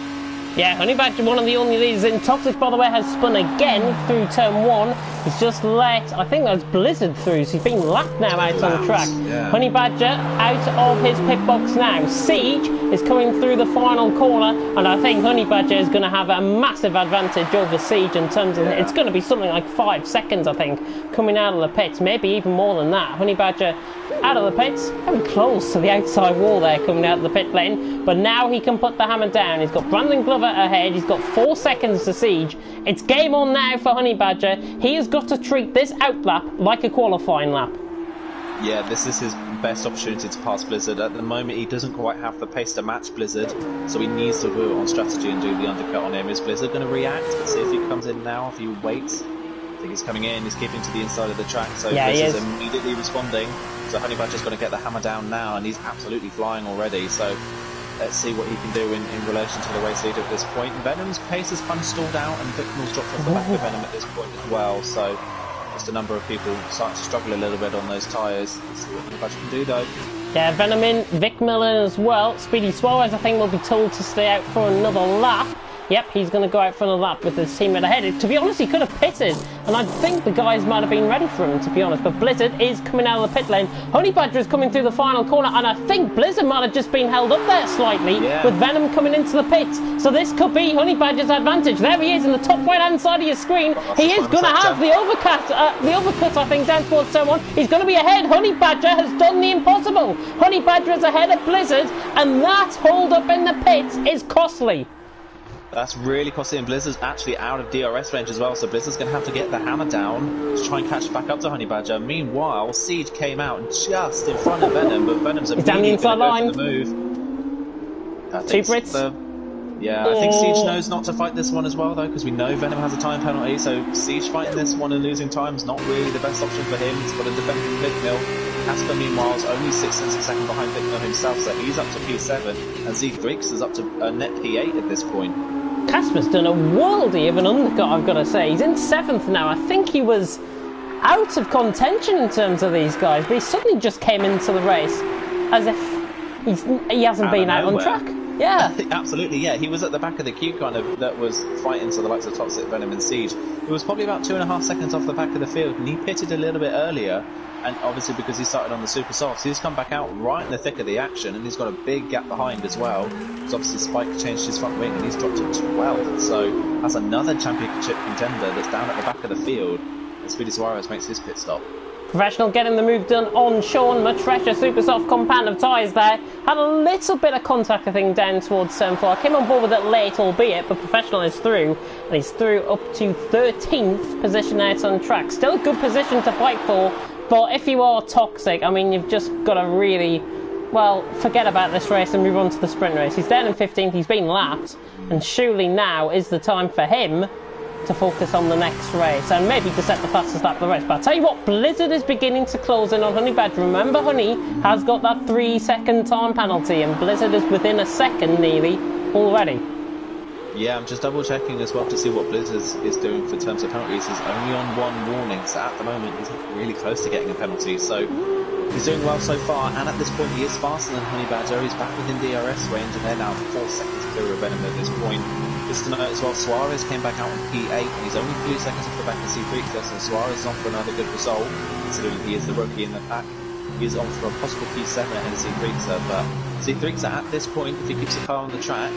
Yeah, Honey Badger, one of the only leaders in. Toxic, by the way, has spun again through turn 1. He's just let, I think that's Blizzard through, so he's been lapped now out on track. Yeah. Honey Badger out of his pit box now. Siege is coming through the final corner, and I think Honey Badger is going to have a massive advantage over Siege in terms of, it's going to be something like 5 seconds, I think, coming out of the pits, maybe even more than that. Honey Badger out of the pits, very close to the outside wall there coming out of the pit lane, but now he can put the hammer down. He's got Brandon Glover ahead, he's got 4 seconds to Siege. It's game on now for Honey Badger. He has got to treat this outlap like a qualifying lap. Yeah, this is his best opportunity to pass Blizzard. At the moment he doesn't quite have the pace to match Blizzard, so he needs to do it on strategy and do the undercut on him. Is Blizzard going to react? Let's see if he comes in now, if he waits. I think he's coming in, he's keeping to the inside of the track, so yeah, Blizzard's immediately responding. So Honey Badger's going to get the hammer down now, and he's absolutely flying already, so let's see what he can do in relation to the race leader at this point. Venom's pace has kind of stalled out, and Victim's dropped off the back of Venom at this point as well, so just a number of people starting to struggle a little bit on those tyres. Let's see what Honey Badger can do though. Yeah, Venom in, Vic Miller as well. Speedy Suarez, I think, will be told to stay out for another lap. Yep, he's going to go out for another lap with his teammate ahead. To be honest, he could have pitted, and I think the guys might have been ready for him, to be honest. But Blizzard is coming out of the pit lane. Honey Badger is coming through the final corner, and I think Blizzard might have just been held up there slightly with Venom coming into the pits. So this could be Honey Badger's advantage. There he is in the top right-hand side of your screen. He is going to have the overcut, I think, down towards turn 1. He's going to be ahead. Honey Badger has done the impossible. Honey Badger is ahead of Blizzard, and that hold up in the pits is costly. That's really costly, and Blizzard's actually out of DRS range as well, so Blizzard's going to have to get the hammer down to try and catch back up to Honey Badger. Meanwhile, Siege came out just in front of Venom, but Venom's immediately going to go for the move. I think Siege knows not to fight this one as well, though, because we know Venom has a time penalty, so Siege fighting this one and losing time is not really the best option for him. He's got a defending Vic. Casper, meanwhile, is only 6 tenths of a second behind Vic himself, so he's up to P7, and Zeke Griggs is up to a net P8 at this point. Casper's done a worldie of an undercut, I've got to say. He's in 7th now. I think he was out of contention in terms of these guys, but he suddenly just came into the race as if he hasn't been out on track. Yeah. Absolutely, yeah. He was at the back of the queue kind of that was fighting to the likes of Toxic, Venom and Siege. He was probably about 2.5 seconds off the back of the field, and he pitted a little bit earlier, and obviously because he started on the super soft, he's come back out right in the thick of the action, and he's got a big gap behind as well, because obviously Spike changed his front wing and he's dropped to 12th, so that's another championship contender that's down at the back of the field, and Speedy Suarez makes his pit stop. Professional getting the move done on Sean. Much fresher, super soft compound of tyres there. Had a little bit of contact, I think, down towards turn 4. I came on board with it late, albeit, but Professional is through. And he's through up to 13th position out on track. Still a good position to fight for, but if you are toxic, I mean, you've just got to really, well, forget about this race and move on to the sprint race. He's down in 15th, he's been lapped, and surely now is the time for him to focus on the next race and maybe to set the fastest lap of the race. But I'll tell you what, Blizzard is beginning to close in on Honey Badger. Remember, Honey has got that 3-second time penalty, and Blizzard is within a second nearly already. Yeah, I'm just double checking as well to see what Blizzard is doing for terms of penalties. He's only on 1 warning, so at the moment he's really close to getting a penalty. So he's doing well so far, and at this point he is faster than Honey Badger. He's back within DRS range, and they're now 4 seconds clear of Venom at this point. Just to note as well, Suarez came back out on P8, and he's only 3 seconds off the back of C3, so Suarez is on for another good result, considering he is the rookie in the pack. He is on for a possible P7 ahead of C3, but C3 at this point, if he keeps the car on the track,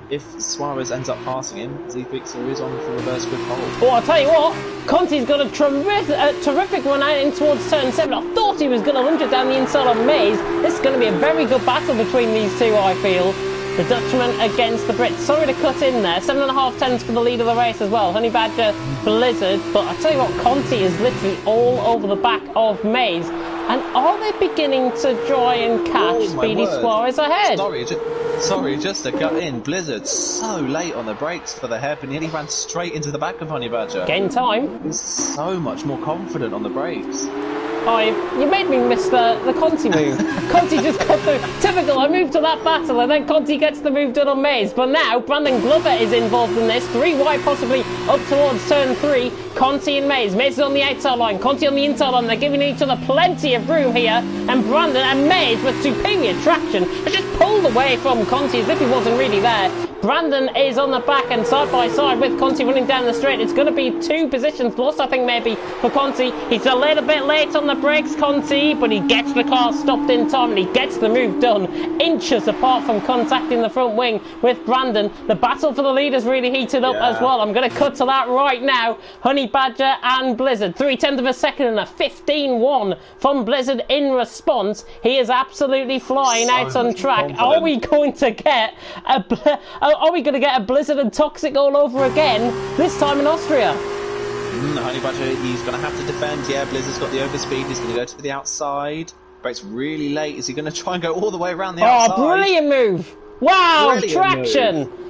if Suarez ends up passing him, Z3 is on for reverse grid pole. Oh, I'll tell you what, Conti's got a terrific run out in towards turn 7. I thought he was going to lunge it down the inside of Maze. This is going to be a very good battle between these two, I feel. The Dutchman against the Brits. Sorry to cut in there. 7.5 tenths for the lead of the race as well. Honey Badger, Blizzard. But I tell you what, Conti is literally all over the back of Maze. And are they beginning to try and catch Speedy Suarez ahead? Sorry, just to cut in. Blizzard so late on the brakes for the hairpin. Nearly ran straight into the back of Honey Badger. Gain time. He's so much more confident on the brakes. Oh, you made me miss the Conti move. Conti just got through. Typical, I moved to that battle and then Conti gets the move done on Maze. But now Brandon Glover is involved in this. 3 wide possibly up towards turn 3. Conti and Maze. Maze is on the outside line. Conti on the inside line. They're giving each other plenty of room here. And Brandon and Maze with superior traction has just pulled away from Conti as if he wasn't really there. Brandon is on the back and side by side with Conti running down the straight. It's going to be 2 positions lost, I think, maybe for Conti. He's a little bit late on the brakes, Conti, but he gets the car stopped in time and he gets the move done. Inches apart from contacting the front wing with Brandon. The battle for the lead has really heated up as well. I'm going to cut to that right now. Honey Badger and Blizzard. 0.3 of a second and a 15-1 from Blizzard in response. He is absolutely flying out on track. Confident. Are we going to get a Blizzard and Toxic all over again, this time in Austria? Honey Badger, he's going to have to defend. Yeah, Blizzard's got the overspeed. He's going to go to the outside. Brakes really late. Is he going to try and go all the way around the outside? Oh, brilliant move. Wow, brilliant traction. Move.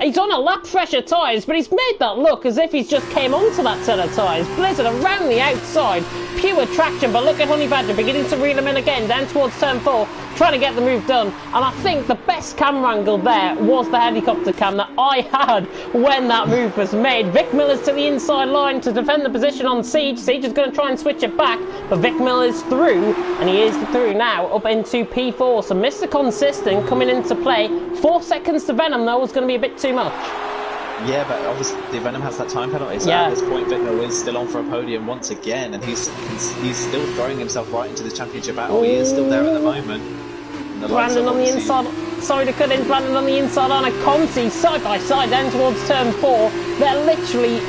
He's on a lap pressure tyres, but he's made that look as if he's just came onto that set of tyres. Blizzard around the outside, pure traction, but look at Honey Badger beginning to reel him in again, down towards turn 4, trying to get the move done. And I think the best camera angle there was the helicopter cam that I had when that move was made. Vic Miller's to the inside line to defend the position on Siege. Siege is going to try and switch it back, but Vic Miller is through, and he is through now up into P4. So Mr. Consistent coming into play. 4 seconds to Venom, though, was going to be a bit too much. Yeah, but obviously Venom has that time penalty, so at this point Vic Miller is still on for a podium once again, and he's still throwing himself right into the championship battle. He is still there at the moment. Brandon on the inside, sorry to cut in, Brandon on the inside on a Conti, side by side down towards turn 4. They're literally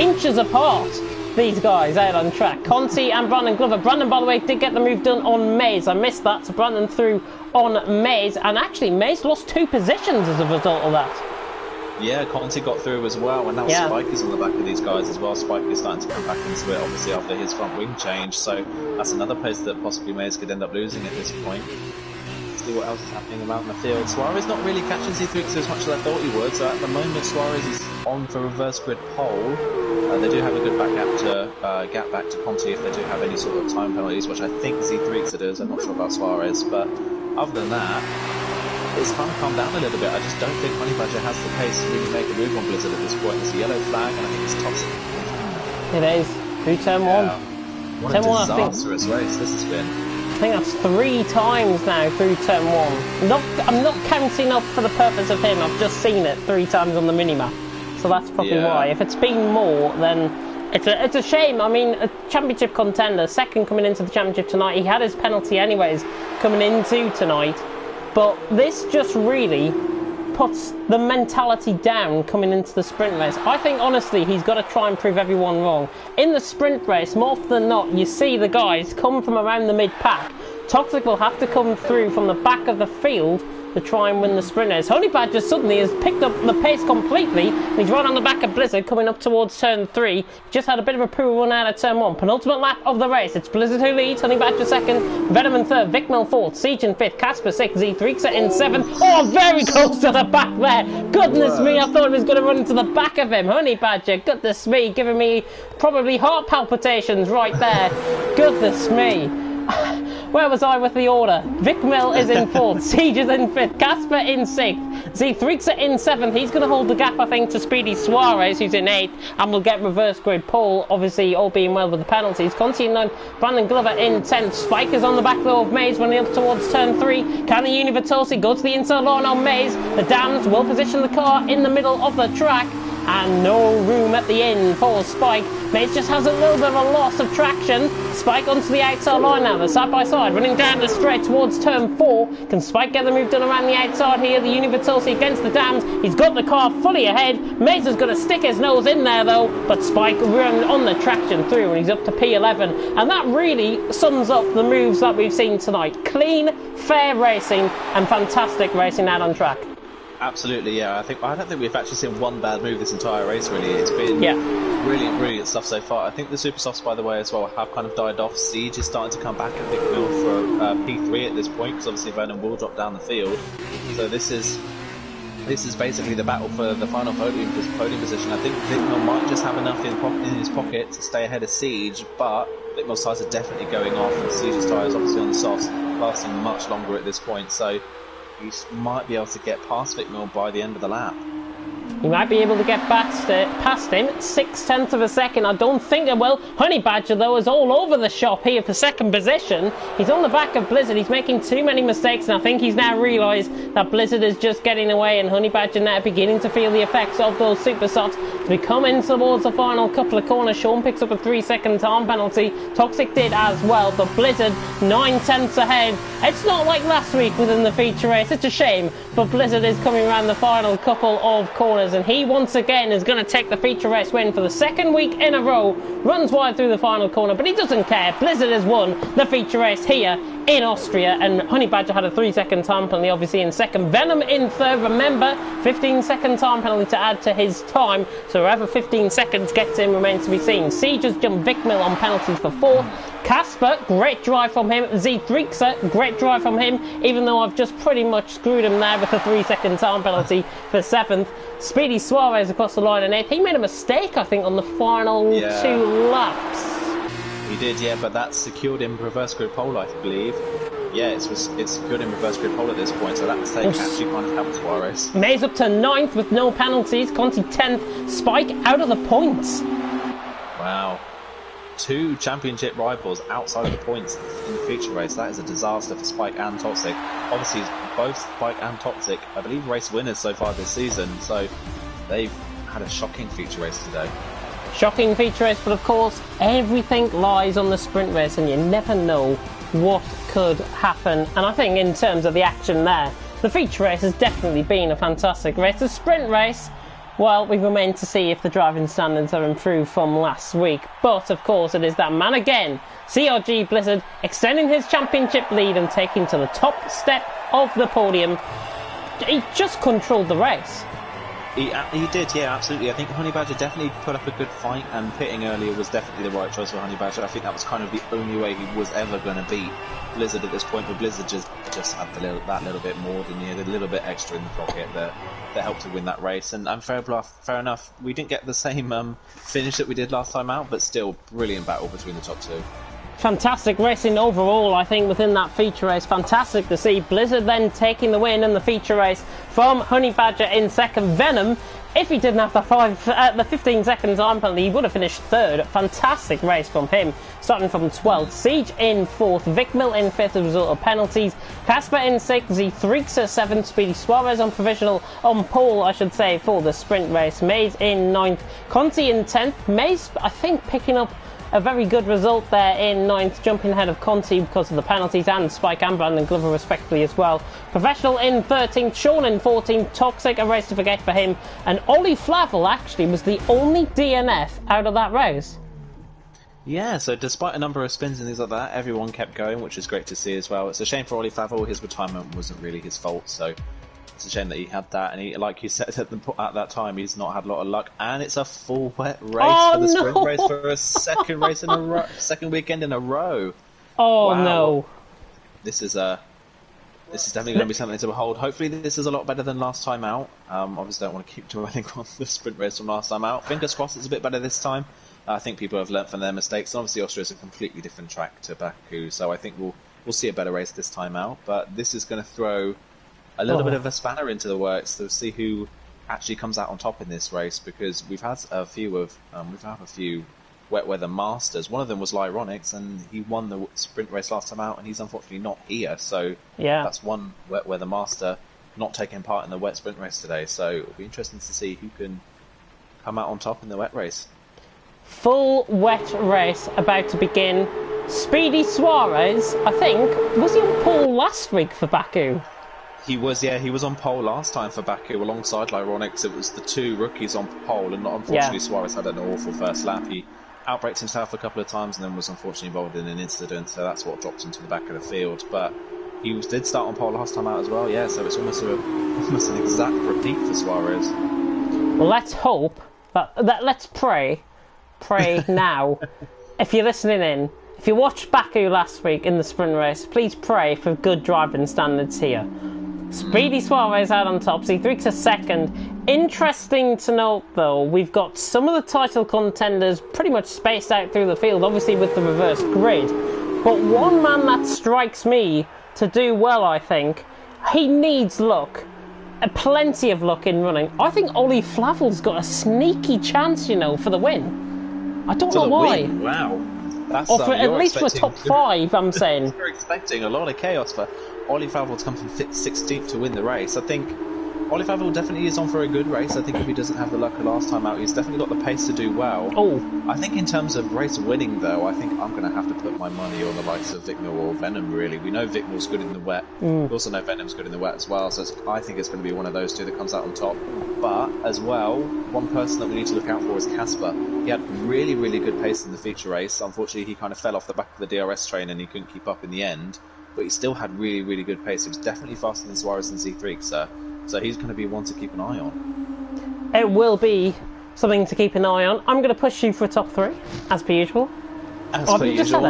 inches apart, these guys out on track. Conti and Brandon Glover. Brandon, by the way, did get the move done on Maze. I missed that, so Brandon threw on Maze, and actually Maze lost 2 positions as a result of that. Yeah, Conti got through as well, and now Spike is on the back of these guys as well. Spike is starting to come back into it, obviously, after his front wing change, so that's another place that possibly Maze could end up losing at this point. See what else is happening around the field. Suarez not really catching C3 as much as I thought he would, so at the moment Suarez is on for reverse grid pole. They do have a good gap back to Conti if they do have any sort of time penalties, which I think Z3 does. I'm not sure about Suarez, but other than that, it's kind of calmed down a little bit. I just don't think Honey Badger has the pace to really make a move on Blizzard at this point. There's a yellow flag, and I think it's Toxic. It is. Through turn 1. What a disastrous race this has been. I think that's 3 times now through turn 1. I'm not counting up for the purpose of him. I've just seen it 3 times on the minimap. So that's probably why. If it's been more, then it's a shame. I mean, a championship contender, second coming into the championship tonight. He had his penalty anyways coming into tonight. But this just really puts the mentality down coming into the sprint race. I think, honestly, he's got to try and prove everyone wrong. In the sprint race, more often than not, you see the guys come from around the mid-pack. Toxic will have to come through from the back of the field to try and win the sprint race. Honey Badger suddenly has picked up the pace completely, and he's right on the back of Blizzard coming up towards turn 3. Just had a bit of a poor run out of turn 1. Penultimate lap of the race. It's Blizzard who leads, Honey Badger second, Venom in third, Vicmil fourth, Siege in fifth, Casper sixth, Z3 in seventh. Oh, very close to the back there. Goodness me, I thought it was going to run into the back of him. Honey Badger, goodness me, giving me probably heart palpitations right there. Goodness me. Where was I with the order? Vicmil is in fourth, Siege is in fifth, Casper in sixth, Z3 in seventh. He's going to hold the gap, I think, to Speedy Suarez, who's in eighth, and will get reverse grid pole, obviously, all being well with the penalties. Conti in ninth, Brandon Glover in 10th. Spike is on the back though of Maze running up towards turn 3. Can the Univitosi go to the inside line on Maze? The Dams will position the car in the middle of the track, and no room at the end for Spike. Maze just has a little bit of a loss of traction. Spike onto the outside line now. They're side by side, running down the straight towards turn 4. Can Spike get the move done around the outside here? The Univitosi against the Dams. He's got the car fully ahead. Maze is going to stick his nose in there though, but Spike run on the traction through, and he's up to P11. And that really sums up the moves that we've seen tonight. Clean, fair racing, and fantastic racing out on track. Absolutely, yeah. I don't think we've actually seen one bad move this entire race, really. It's been brilliant stuff so far. I think the super softs, by the way, as well, have kind of died off. Siege is starting to come back at Vicmil for P3 at this point, because obviously Venom will drop down the field. So this is basically the battle for the final podium position. I think Vicmil might just have enough in his pocket to stay ahead of Siege, but Vicmil's tyres are definitely going off, and Siege's tyres, obviously on the softs, lasting much longer at this point. So he might be able to get past Vicmil by the end of the lap. He might be able to get past him, 0.6 of a second. I don't think it will. Honey Badger, though, is all over the shop here for second position. He's on the back of Blizzard. He's making too many mistakes, and I think he's now realised that Blizzard is just getting away, and Honey Badger now beginning to feel the effects of those super softs. As we come in towards the final couple of corners, Sean picks up a 3-second time penalty. Toxic did as well, but Blizzard 9/10 ahead. It's not like last week within the feature race. It's a shame, but Blizzard is coming around the final couple of corners, and he once again is going to take the feature race win for the second week in a row. Runs wide through the final corner, but he doesn't care. Blizzard has won the feature race here in Austria, and Honey Badger had a 3-second time penalty, obviously, in second. Venom in third. Remember, 15-second time penalty to add to his time, so wherever 15 seconds gets in remains to be seen. Siege has jumped Vicmil on penalties for fourth. Casper, great drive from him. Z3, great drive from him, even though I've just pretty much screwed him there with a 3-second time penalty for seventh. Speedy Suarez across the line in eighth. He made a mistake, I think, on the final 2 laps. He did, yeah, but that's secured him reverse grid pole, I believe. Yeah, it's secured him reverse grid pole at this point, so that mistake actually kind of helped Suarez. Maze up to 9th with no penalties. Conti 10th. Spike out of the points. Wow. 2 championship rivals outside of the points in the feature race. That is a disaster for Spike and Toxic. Obviously, both Spike and Toxic, I believe, race winners so far this season, so they've had a shocking feature race today. Shocking feature race, but of course, everything lies on the sprint race, and you never know what could happen. And I think in terms of the action there, the feature race has definitely been a fantastic race. The sprint race, well, we remain to see if the driving standards are improved from last week. But, of course, it is that man again, CRG Blizzard, extending his championship lead and taking to the top step of the podium. He just controlled the race. He did, yeah, absolutely. I think Honey Badger definitely put up a good fight, and pitting earlier was definitely the right choice for Honey Badger. I think that was kind of the only way he was ever going to beat Blizzard at this point, but Blizzard just had that little bit more than he had, a little bit extra in the pocket that helped to win that race. And fair enough, we didn't get the same finish that we did last time out, but still, brilliant battle between the top 2. Fantastic racing overall, I think, within that feature race. Fantastic to see Blizzard then taking the win in the feature race from Honey Badger in second. Venom, if he didn't have the 15-second time penalty, he would have finished third. Fantastic race from him, starting from 12th. Siege in fourth, Vicmil in fifth as a result of penalties. Casper in sixth, Z3 7th, Speedy Suarez on pole, I should say, for the sprint race. Maze in ninth, Conti in 10th. Maze, I think, picking up a very good result there in 9th, jumping ahead of Conti because of the penalties, and Spike and Brandon Glover respectively as well. Professional in 13th, Sean in 14th, Toxic, a race to forget for him, and Ollie Flavel actually was the only DNF out of that race. Yeah, so despite a number of spins and things like that, everyone kept going, which is great to see as well. It's a shame for Ollie Flavel, his retirement wasn't really his fault, so it's a shame that he had that, and he, like you said at that time, he's not had a lot of luck, and it's a full wet race for the sprint race for a second race in a row, second weekend in a row. Oh wow. no! This is definitely going to be something to behold. Hopefully, this is a lot better than last time out. Obviously, don't want to keep dwelling on the sprint race from last time out. Fingers crossed, it's a bit better this time. I think people have learnt from their mistakes. Obviously, Austria is a completely different track to Baku, so I think we'll see a better race this time out. But this is going to throw a little bit of a spanner into the works to see who actually comes out on top in this race, because we've had a few wet weather masters. One of them was Lyronics, and he won the sprint race last time out, and he's unfortunately not here. So yeah, that's one wet weather master not taking part in the wet sprint race today. So it'll be interesting to see who can come out on top in the wet race. Full wet race about to begin. Speedy Suarez, I think, was he on pole last week for Baku? He was, yeah, he was on pole last time for Baku alongside Lyronics. It was the two rookies on pole, and unfortunately Suarez had an awful first lap. He outbraked himself a couple of times and then was unfortunately involved in an incident, so that's what dropped him to the back of the field. But he did start on pole last time out as well, yeah, so it's almost an exact repeat for Suarez. Well, let's hope, let's pray now. If you're listening in, if you watched Baku last week in the sprint race, please pray for good driving standards here. Speedy Suarez out on top, C3 to second. Interesting to note though, we've got some of the title contenders pretty much spaced out through the field, obviously with the reverse grid. But one man that strikes me to do well, I think, he needs luck. Plenty of luck in running. I think Ollie Flavel's got a sneaky chance, for the win. I don't know why. Win. Wow. That's, or for, at least for a top 5, I'm saying. You're expecting a lot of chaos for Ollie Flavel to come from 16th to win the race. I think Ollie Flavel definitely is on for a good race. I think if he doesn't have the luck of last time out, he's definitely got the pace to do well. Oh, I think in terms of race winning, though, I think I'm going to have to put my money on the likes of Vikmil or Venom, really. We know Vikmil's good in the wet. We also know Venom's good in the wet as well, so I think it's going to be one of those two that comes out on top. But, as well, one person that we need to look out for is Casper. He had really, really good pace in the feature race. Unfortunately, he kind of fell off the back of the DRS train and he couldn't keep up in the end. But he still had really, really good pace. He was definitely faster than Suarez and Z3, so he's going to be one to keep an eye on. It will be something to keep an eye on. I'm going to push you for a top 3, as per usual. As per usual.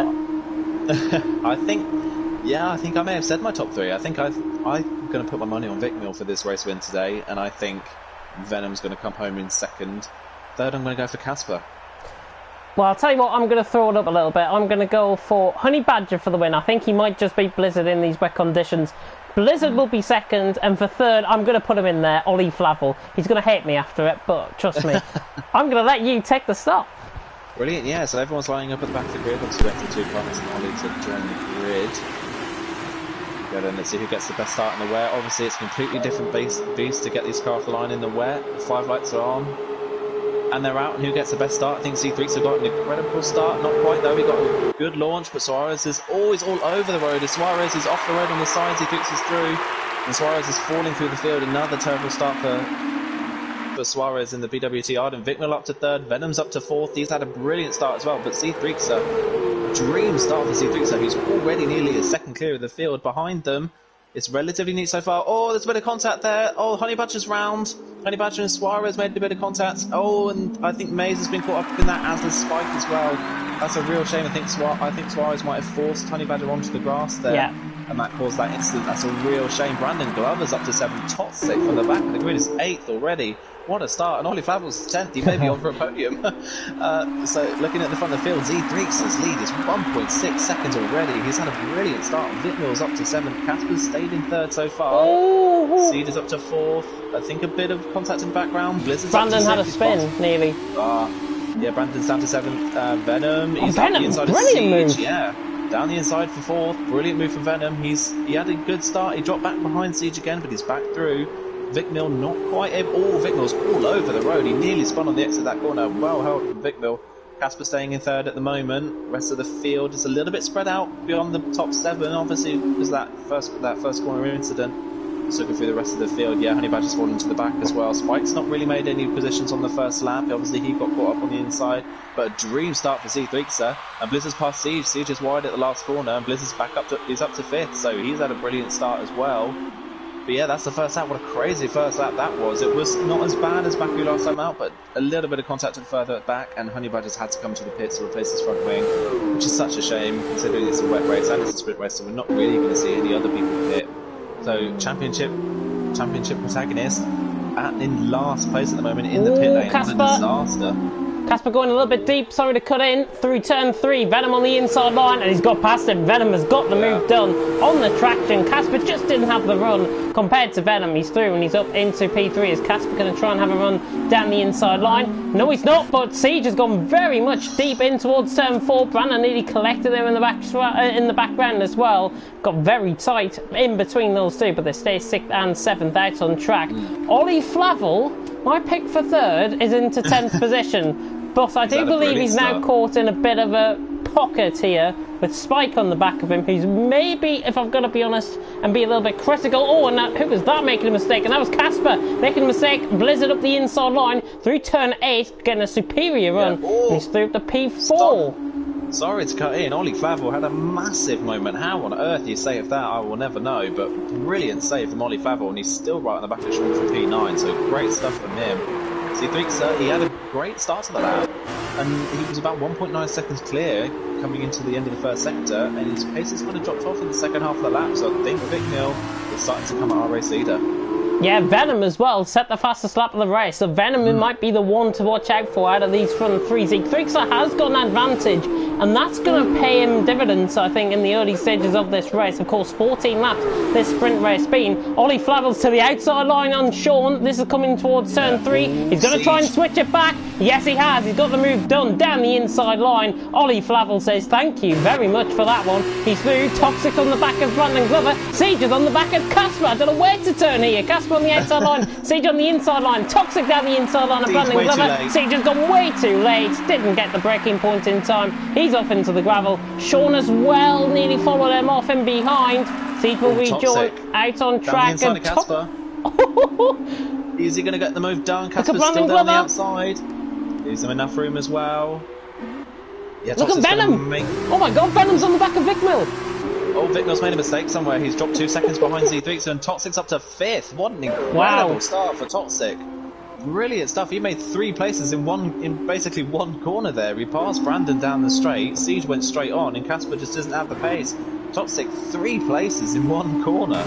I think I may have said my top 3. I think I'm going to put my money on Vikmil for this race win today, and I think Venom's going to come home in second. Third, I'm going to go for Casper. Well, I'll tell you what, I'm going to throw it up a little bit. I'm going to go for Honey Badger for the win. I think he might just beat Blizzard in these wet conditions. Blizzard will be second, and for third, I'm going to put him in there, Ollie Flavel. He's going to hate me after it, but trust me, I'm going to let you take the stop. Brilliant, yeah, so everyone's lining up at the back of the grid. Obviously, we have the 2 partners and Ollie to join the grid. Go then, let's see who gets the best start in the wet. Obviously, it's a completely different beast to get these cars off the line in the wet. The 5 lights are on. And they're out, and who gets the best start? I think C3's have got an incredible start. Not quite, though. He got a good launch, but Suarez is always all over the road. As Suarez is off the road on the side, C3 is through. And Suarez is falling through the field. Another terrible start for Suarez in the BWT Arden. Vikmil up to 3rd. Venom's up to 4th. He's had a brilliant start as well. But C3's a dream start for C3. He's already nearly a second clear of the field. Behind them, it's relatively neat so far. Oh, there's a bit of contact there. Oh, Honey Badger's round. Honey Badger and Suarez made a bit of contact. Oh, and I think Mays has been caught up in that, as has Spike as well. That's a real shame. I think Suarez might have forced Honey Badger onto the grass there. Yeah. And that caused that incident. That's a real shame. Brandon Glover's up to 7th. Toxic from the back of the grid is 8th already. What a start. And Ollie Flavel's 10th. He may be on for a podium. So looking at the front of the field, Z3's lead is 1.6 seconds already. He's had a brilliant start. Vikmil's up to 7th. Casper's stayed in 3rd so far. Seed is up to 4th. I think a bit of contact in the background. Blizzard's Brandon up to 6th. had a spin, nearly. Yeah, Brandon's down to 7th. Venom, he's Venom, on the inside brilliant of Siege. move. Yeah, down the inside for 4th. Brilliant move from Venom. He had a good start. He dropped back behind Siege again, but he's back through. Vikmil not quite able. Oh, Vikmil's all over the road. He nearly spun on the exit of that corner. Well held from Vikmil. Casper staying in third at the moment. Rest of the field is a little bit spread out beyond the top 7. Obviously, because that first corner incident. Just looking through the rest of the field, yeah, Honey Badger's fallen to the back as well. Spike's not really made any positions on the first lap. Obviously, he got caught up on the inside. But a dream start for Z3, and Blizzard's past Siege. Siege is wide at the last corner, and Blizzard's he's up to 5th, so he's had a brilliant start as well. But yeah, that's the first lap. What a crazy first lap that was. It was not as bad as Baku last time out, but a little bit of contact further back, and Honey Badger's had to come to the pits to replace his front wing, which is such a shame, considering it's a wet race and it's a sprint race, so we're not really going to see any other people pit. So championship protagonist in last place at the moment in the pit lane. What a disaster. Casper going a little bit deep, sorry to cut in, through turn 3, Venom on the inside line, and he's got past him. Venom has got the move done on the traction. Casper just didn't have the run compared to Venom. He's through and he's up into P3. Is Casper going to try and have a run down the inside line? No, he's not, but Siege has gone very much deep in towards turn 4. Brandon nearly collected him in the background as well. Got very tight in between those two, but they stay 6th and 7th out on track. Ollie Flavel, my pick for 3rd, is into 10th position. But I do believe he's now caught in a bit of a pocket here with Spike on the back of him, who's maybe, if I've got to be honest and be a little bit critical, and who was that making a mistake? And that was Casper making a mistake. Blizzard up the inside line through turn 8, getting a superior run. And he's through up to P4. Sorry to cut in. Ollie Flavel had a massive moment. How on earth he saved that, I will never know. But brilliant save from Ollie Flavel, and he's still right on the back of Sean for P9. So great stuff from him. Z3, he had a great start to the lap, and he was about 1.9 seconds clear coming into the end of the first sector, and his pace has kind of dropped off in the second half of the lap, so I think Vic Mill is starting to come at our race leader. Yeah, Venom as well set the fastest lap of the race, so Venom might be the one to watch out for out of these front 3. Z3 has got an advantage, and that's going to pay him dividends, I think, in the early stages of this race. Of course, 14 laps this sprint race been. Ollie Flavel's to the outside line on Sean. This is coming towards turn 3. He's going to try and switch it back. Yes, he has. He's got the move done down the inside line. Ollie Flavel says thank you very much for that one. He's through. Toxic on the back of Brandon Glover. Siege is on the back of Casper. I don't know where to turn here. Casper on the outside line. Siege on the inside line. Toxic down the inside line of Brandon Glover. Siege has gone way too late. Didn't get the braking point in time. He's off into the gravel. Sean as well nearly followed him off in behind. Siege will rejoin out on track. Down the inside of Casper. Is he going to get the move done? Casper's still down the outside. Gives him enough room as well. Yeah, look at Venom! Oh my god, Venom's on the back of Vic Mill! Oh, Vic Mill's made a mistake somewhere. He's dropped 2 seconds behind Z3, and Toxic's up to 5th. What an incredible start for Toxic. Brilliant stuff. He made 3 places in basically one corner there. He passed Brandon down the straight. Siege went straight on, and Casper just doesn't have the pace. Toxic 3 places in one corner.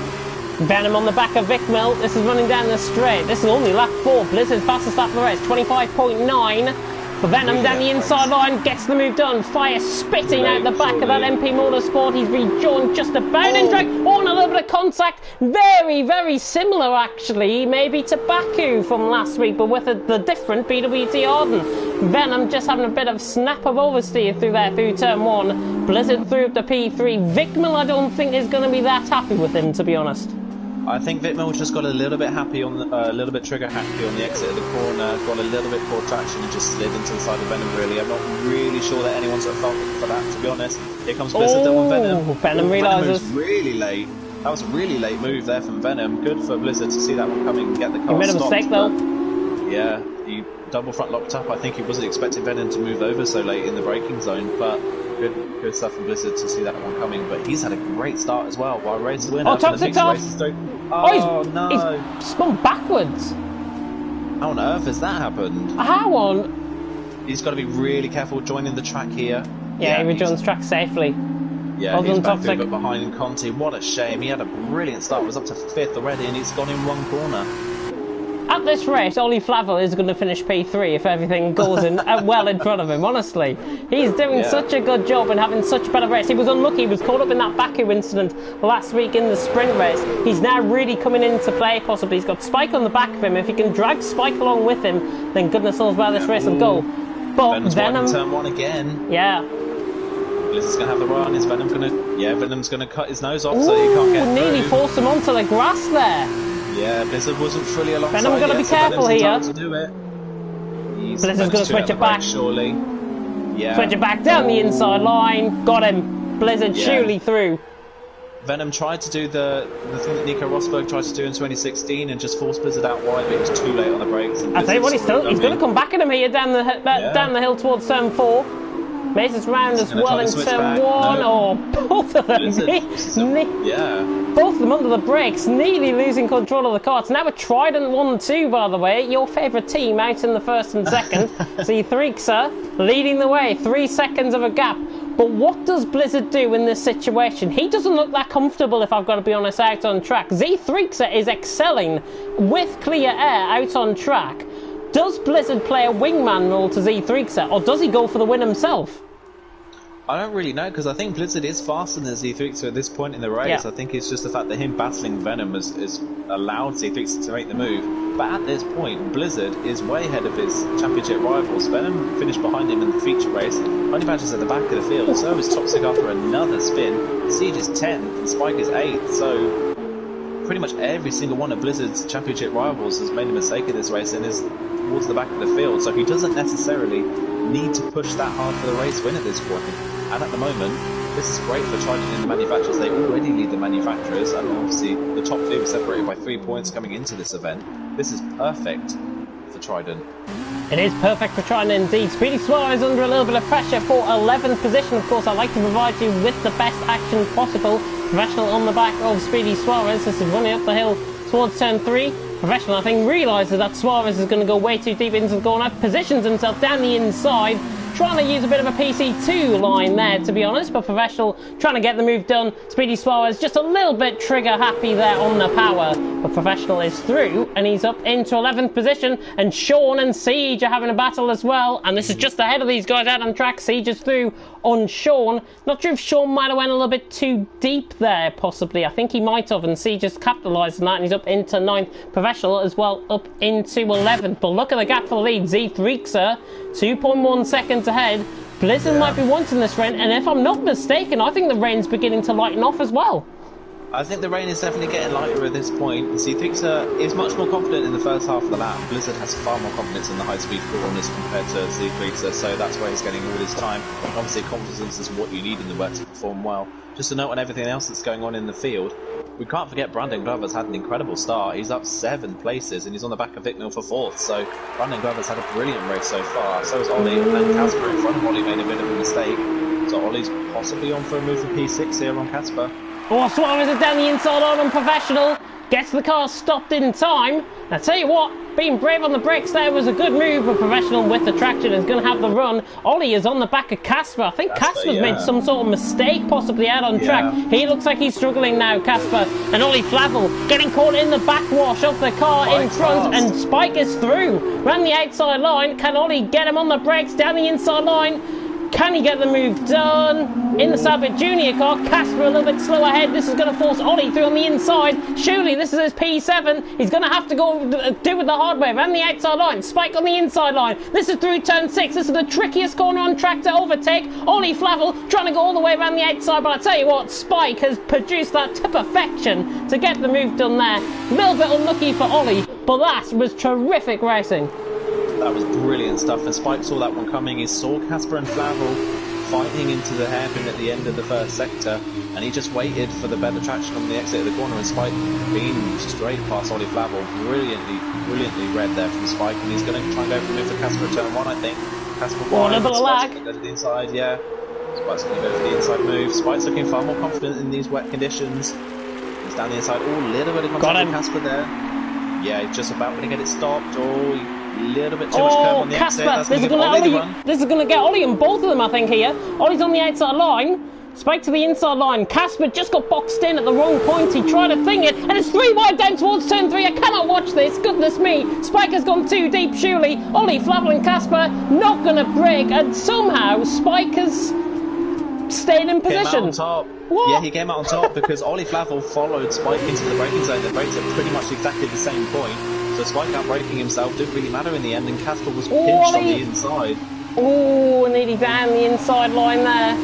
Venom on the back of Vic Mill. This is running down the straight. This is only lap 4. Blizzard's fastest lap of the race, 25.9. For Venom down the inside line, gets the move done. Fire spitting out the back of that MP Motorsport. He's rejoined just about in track. Oh, and a little bit of contact. Very, very similar actually, maybe to Baku from last week, but with the different BWT Arden. Venom just having a bit of snap of oversteer through there through turn 1. Blizzard through up to P3. Vic Mill, I don't think is going to be that happy with him, to be honest. I think Vic Mill just got a little bit happy on a little bit trigger happy on the exit of the corner, got a little bit poor traction and just slid into the side of Venom really. I'm not really sure that anyone's at fault for that, to be honest. Here comes Blizzard on Venom. Venom realises. Venom moves really late. That was a really late move there from Venom. Good for Blizzard to see that one coming and get the car stopped. He made a mistake though. Yeah, he double front locked up. I think he wasn't expecting Venom to move over so late in the braking zone, but good stuff from Blizzard to see that one coming. But he's had a great start as well. While race winner. Oh, Toxic's off! Oh no! He's spun backwards. How on earth has that happened? How on? He's got to be really careful joining the track here. Yeah, he rejoins the track safely. Yeah, he's back through, but behind Conti. What a shame. He had a brilliant start. Was up to 5th already, and he's gone in one corner. At this rate, Ollie Flavel is going to finish P3 if everything goes in well in front of him, honestly. He's doing such a good job and having such a better race. He was unlucky, he was caught up in that Baku incident last week in the sprint race. He's now really coming into play, possibly. He's got Spike on the back of him. If he can drag Spike along with him, then goodness knows where this race will go. But Venom... turn 1 again. Yeah. Blizzard's going to have the run. Is Venom going to... Yeah, Venom's going to cut his nose off so he can't get through. Nearly forced him onto the grass there. Yeah, Blizzard wasn't fully alongside. Venom's got to be careful here. To do it. Blizzard's going to switch it back. Surely. Yeah. Switch it back down the inside line. Got him. Blizzard surely through. Venom tried to do the thing that Nico Rosberg tried to do in 2016 and just force Blizzard out wide, but it was too late on the brakes. I tell you what, he's going to come back at him here down the hill towards turn 4. Mazes round as well in turn 1. Or both of them. Both of them under the brakes, nearly losing control of the car. It's now a Trident 1-2, by the way. Your favourite team out in the first and second. Z3XA leading the way, 3 seconds of a gap. But what does Blizzard do in this situation? He doesn't look that comfortable, if I've got to be honest, out on track. Z3XA is excelling with clear air out on track. Does Blizzard play a wingman role to Z3XA, or does he go for the win himself? I don't really know, because I think Blizzard is faster than Z3XA at this point in the race. I think it's just the fact that him battling Venom has allowed Z3XA to make the move. But at this point, Blizzard is way ahead of his championship rivals. Venom finished behind him in the feature race. Honey Badger's at the back of the field, so is Toxic after another spin. Siege is 10th and Spike is 8th, so pretty much every single one of Blizzard's championship rivals has made a mistake in this race and is towards the back of the field, so he doesn't necessarily need to push that hard for the race win at this point. And at the moment, this is great for Trident and the manufacturers. They already lead the manufacturers, and obviously the top 2 are separated by 3 points coming into this event. This is perfect for Trident. It is perfect for Trident indeed. Speedy Suarez under a little bit of pressure for 11th position. Of course, I like to provide you with the best action possible. Professional on the back of Speedy Suarez. This is running up the hill towards turn 3. Professional, I think, realises that Suarez is going to go way too deep into the corner. Positions himself down the inside. Trying to use a bit of a PC2 line there, to be honest, but Professional trying to get the move done. Speedy Suarez just a little bit trigger happy there on the power, but Professional is through and he's up into 11th position, and Sean and Siege are having a battle as well, and this is just ahead of these guys out on track. Siege is through on Sean. Not sure if Sean might have went a little bit too deep there, possibly. I think he might have, and Siege has capitalised on that, and he's up into 9th. Professional as well up into 11th, but look at the gap for the lead. Z3XA 2.1 seconds ahead. Blizzard might be wanting this rain, and if I'm not mistaken, I think the rain's beginning to lighten off as well. I think the rain is definitely getting lighter at this point. Z3XA is much more confident in the first half of the lap. Blizzard has far more confidence in the high-speed corners compared to Z3XA, so that's where he's getting all his time. And obviously, confidence is what you need in the wet to perform well. Just a note on everything else that's going on in the field. We can't forget Brandon Glover's had an incredible start. He's up 7 places and he's on the back of Vic Mill for 4th. So Brandon Glover's had a brilliant race so far. So has Ollie, and Casper in front of Ollie made a bit of a mistake. So Ollie's possibly on for a move for P6 here on Casper. Oh, Suarez is down the inside on Professional. Gets the car stopped in time. I tell you what, being brave on the brakes there was a good move, but Professional with the traction is going to have the run. Ollie is on the back of Casper. I think Casper's made some sort of mistake possibly out on track. He looks like he's struggling now, Casper. And Ollie Flavel getting caught in the backwash of the car in front, and Spike is through. Ran the outside line. Can Ollie get him on the brakes down the inside line? Can he get the move done? In the Sabit Junior car, Casper a little bit slow ahead. This is going to force Ollie through on the inside. Surely this is his P7. He's going to have to go do with the hard way. And the outside line. Spike on the inside line. This is through turn 6. This is the trickiest corner on track to overtake. Ollie Flavel trying to go all the way around the outside. But I tell you what, Spike has produced that to perfection to get the move done there. A little bit unlucky for Ollie, but that was terrific racing. That was brilliant stuff, and Spike saw that one coming. He saw Casper and Flavel fighting into the hairpin at the end of the first sector, and he just waited for the better traction on the exit of the corner, and Spike beamed straight past Ollie Flavel. Brilliantly read there from Spike, and he's going to try and go for move for Casper at turn 1, I think. Casper wide, Spike's going to go to the inside, Spike's going to go for the inside move. Spike's looking far more confident in these wet conditions. He's down the inside. Oh, a little bit of contact with Casper there. Yeah, he's just about going to get it stopped. Oh, little bit too much curve on the exit. That's going to give Ollie the run. This is going to get Ollie and both of them, I think, here. Ollie's on the outside line. Spike to the inside line. Casper just got boxed in at the wrong point. He tried to thing it, and it's 3 wide down towards turn 3. I cannot watch this. Goodness me. Spike has gone too deep, surely. Ollie, Flavel and Casper not going to break, and somehow Spike has stayed in position. Came out on top. What? Yeah, he came out on top because Ollie Flavel followed Spike into the braking zone. The brakes are pretty much exactly the same point. So Spike out braking himself didn't really matter in the end, and Casper was pinched on the inside. Oh, nearly down the inside line there.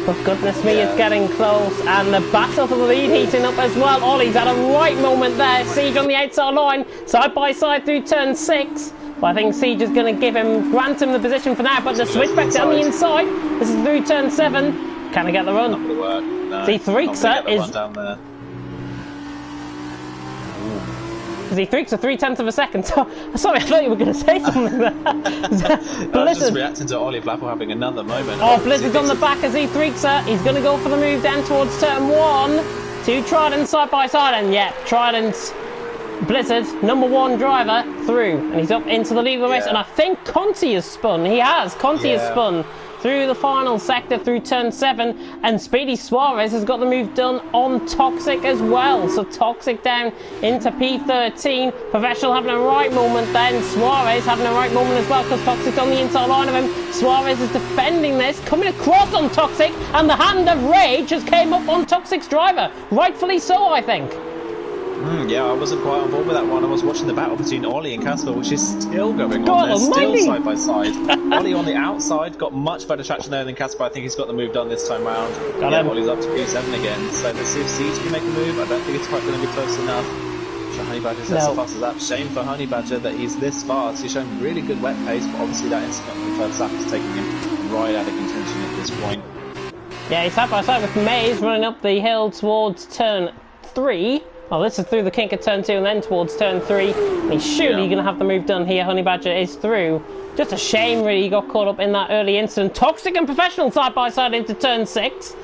But goodness me, it's getting close, and the battle for the lead heating up as well. Ollie's at a right moment there. Siege on the outside line, side by side through turn 6. But I think Siege is going to grant him the position for now. But the switchback down the inside. This is through turn 7. Can I get the run? Not going to work. No, Z3 is down there. Z3 3/10 of a second. Sorry, I thought you were going to say something there. I was just reacting to Ollie Flapple having another moment. Oh, Blizzard's on the back of Z3. He's going to go for the move down towards turn 1. 2 Trident side by side, and yeah, Trident, Blizzard, number 1 driver through, and he's up into the lead of the race. And I think Conti has spun. He has. Conti has spun through the final sector through turn 7, and Speedy Suarez has got the move done on Toxic as well. So Toxic down into P13, Professional having a right moment, then Suarez having a right moment as well, because Toxic's on the inside line of him. Suarez is defending this, coming across on Toxic, and the hand of rage has came up on Toxic's driver, rightfully so, I think. Yeah, I wasn't quite on board with that one. I was watching the battle between Ollie and Casper, which is still going on. They're still side by side. Ollie on the outside got much better traction there than Casper. I think he's got the move done this time round. Ollie's up to P7 again. So let's see if Siege can make a move. I don't think it's quite going to be close enough. So Honey Badger's so fast as that. Shame for Honey Badger that he's this fast. He's shown really good wet pace, but obviously that incident on the first lap is taking him right out of contention at this point. Yeah, he's side by side with Maze running up the hill towards turn 3. Well, this is through the kink at turn 2 and then towards turn 3. And he's surely going to have the move done here. Honey Badger is through. Just a shame, really, he got caught up in that early incident. Toxic and Professional side by side into turn 6.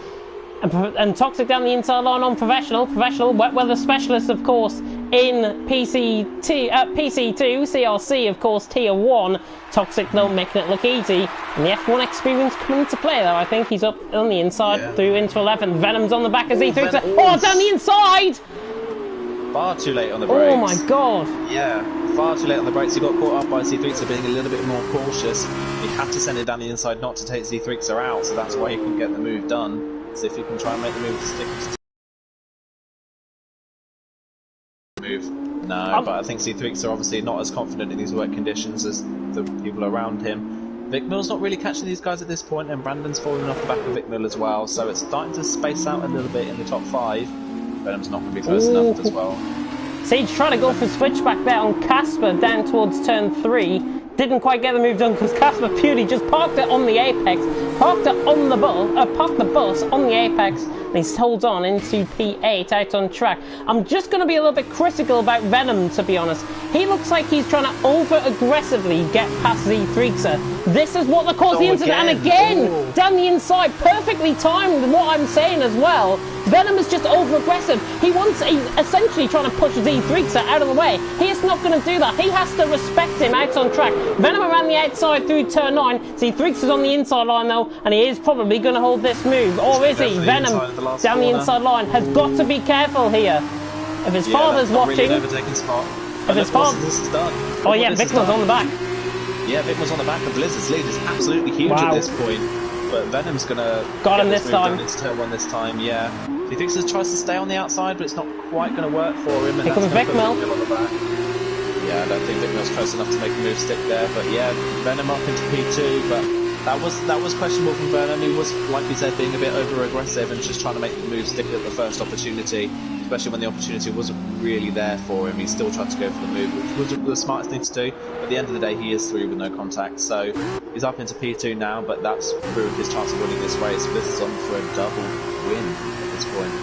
And Toxic down the inside line on Professional. Professional, wet weather specialist, of course, in PC2, CRC, of course, Tier 1. Toxic, though, making it look easy. And the F1 experience coming into play, though. I think he's up on the inside through into 11. Venom's on the back of Z3. Oh, down the inside! Far too late on the brakes. Oh my god. Yeah, far too late on the brakes. He got caught up by Z3 being a little bit more cautious. He had to send it down the inside not to take Z3 out, so that's why he can get the move done. So if he can try and make the move to stick No, but I think Z3 are obviously not as confident in these wet conditions as the people around him. Vic Mill's not really catching these guys at this point, and Brandon's falling off the back of Vic Mill as well, so it's starting to space out a little bit in the top 5. Venom's not going to be close enough as well. Siege trying to go for switchback there on Casper down towards turn 3. Didn't quite get the move done because Casper purely just parked it on the apex, parked it on the parked the bus on the apex, and he holds on into P8 out on track. I'm just going to be a little bit critical about Venom, to be honest. He looks like he's trying to over-aggressively get past Z3xer. This is what caused the incident, and again, down the inside, perfectly timed what I'm saying as well. Venom is just over-aggressive. He's essentially trying to push Z3xer out of the way. He's not going to do that. He has to respect him out on track. Venom around the outside through turn 9. Z3xer's on the inside line though, and he is probably going to hold this move. Or is he? Venom down the inside line has got to be careful here. If his father's watching... If his father... Oh yeah, Victor's on the back. Yeah, Victor's on the back, and Blizzard's lead is absolutely huge at this point. But Venom's gonna got him this time. It's turn 1 this time, yeah. He thinks he tries to stay on the outside, but it's not quite going to work for him. And here comes Vic Mill. Yeah, I don't think Vic Mill's close enough to make a move stick there. But yeah, Venom up into P2, but that was questionable from Venom. He was, like you said, being a bit over-aggressive and just trying to make the move stick at the first opportunity, especially when the opportunity wasn't really there for him. He still tried to go for the move, which was the smartest thing to do. But at the end of the day, he is through with no contact, so he's up into P2 now, but that's ruined his chance of winning this race. This is on for a double win at this point.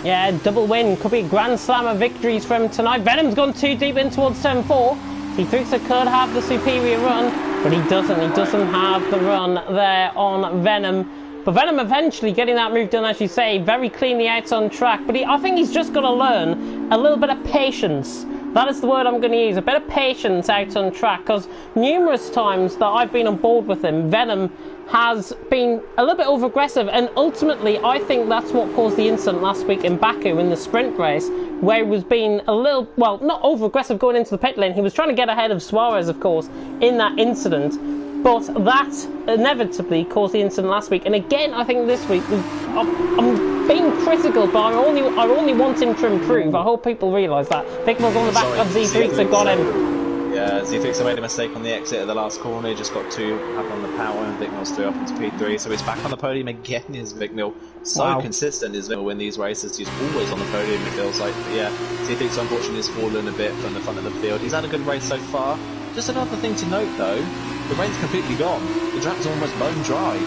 Yeah, double win. Could be a grand slam of victories from tonight. Venom's gone too deep in towards turn 4. He thinks he could have the superior run, but he doesn't. He doesn't have the run there on Venom. But Venom eventually getting that move done, as you say, very cleanly out on track. But I think he's just got to learn a little bit of patience. That is the word I'm going to use. A bit of patience out on track, because numerous times that I've been on board with him, Venom has been a little bit over-aggressive, and ultimately I think that's what caused the incident last week in Baku in the sprint race, where he was being a little, well, not over-aggressive going into the pit lane. He was trying to get ahead of Suarez, of course, in that incident, but that inevitably caused the incident last week. And again, I think this week, I'm being critical, but I only want him to improve. I hope people realise that. Victor's on the back of Z3, so got him. Yeah, Z3 made a mistake on the exit at the last corner. He just got too up on the power, and Vic Mill's through up into P3. So he's back on the podium again. Is Vic Mill so consistent? Is Vic Mill win these races? He's always on the podium. It feels like. But yeah, Z3 unfortunately has fallen a bit from the front of the field. He's had a good race so far. Just another thing to note though, the rain's completely gone. The track's almost bone dry.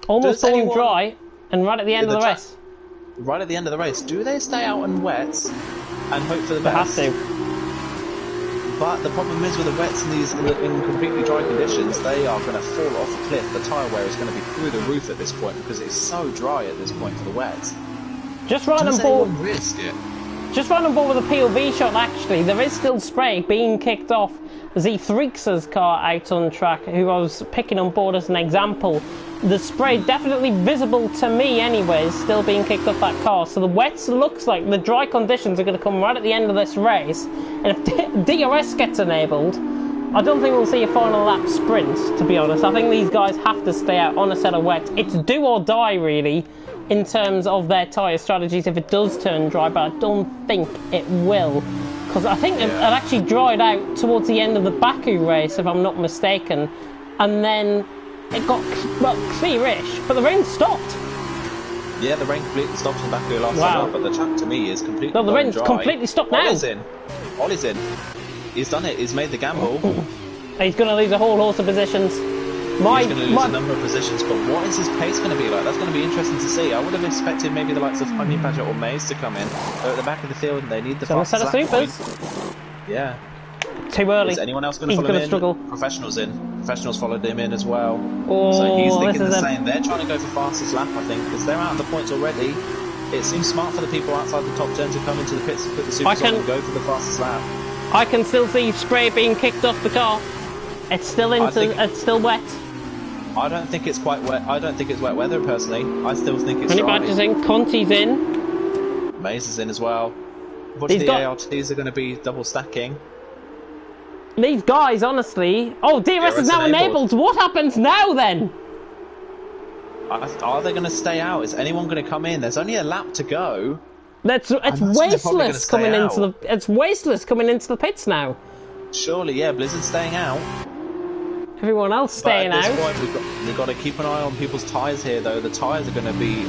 Almost bone dry, and right at the end of the race. Right at the end of the race, do they stay out on wets and hope for the best? They have to. But the problem is with the wets in completely dry conditions, they are going to fall off a cliff. The tyre wear is going to be through the roof at this point because it's so dry at this point for the wets. Just right on board. Risk it? Just right on board with a POV shot, actually. There is still spray being kicked off Z3x's car out on track, who I was picking on board as an example. The spray definitely visible to me anyways, still being kicked off that car. So the wets looks like the dry conditions are going to come right at the end of this race. And if DRS gets enabled, I don't think we'll see a final lap sprint, to be honest. I think these guys have to stay out on a set of wet. It's do or die, really, in terms of their tyre strategies if it does turn dry, but I don't think it will. Because I think it actually dried out towards the end of the Baku race, if I'm not mistaken. And then it got, well, clearish, but the rain stopped. Yeah, the rain completely stopped in Baku last summer, but the track to me is completely no, the rain's dry. Completely stopped now. Ollie's in. He's done it. He's made the gamble. He's going to lose a whole host of positions. He's going to lose a number of positions, but what is his pace going to be like? That's going to be interesting to see. I would have expected maybe the likes of Honey Badger or Maze to come in. They're at the back of the field and they need the fastest lap supers. Yeah. Too early. Is anyone else going to follow him in? Struggle. Professionals in. Professionals followed him in as well. Oh, so he's thinking the same. They're trying to go for fastest lap, I think, because they're out of the points already. It seems smart for the people outside the top 10 to come into the pits and put the supers on and go for the fastest lap. I can still see spray being kicked off the car. It's still it's still wet. I don't think it's quite wet. I don't think it's wet weather personally. I still think it's dry. Honey Badger's in, Conti's in. Maze is in as well. Unfortunately, the ARTs are going to be double stacking. These guys, honestly... Oh, DRS is now enabled. What happens now, then? Are they going to stay out? Is anyone going to come in? There's only a lap to go. It's wasteless coming into the... It's wasteless coming into the pits now. Surely, yeah. Blizzard's staying out. Everyone else staying out. At this point, we've got to keep an eye on people's tyres here, though. The tyres are going to be...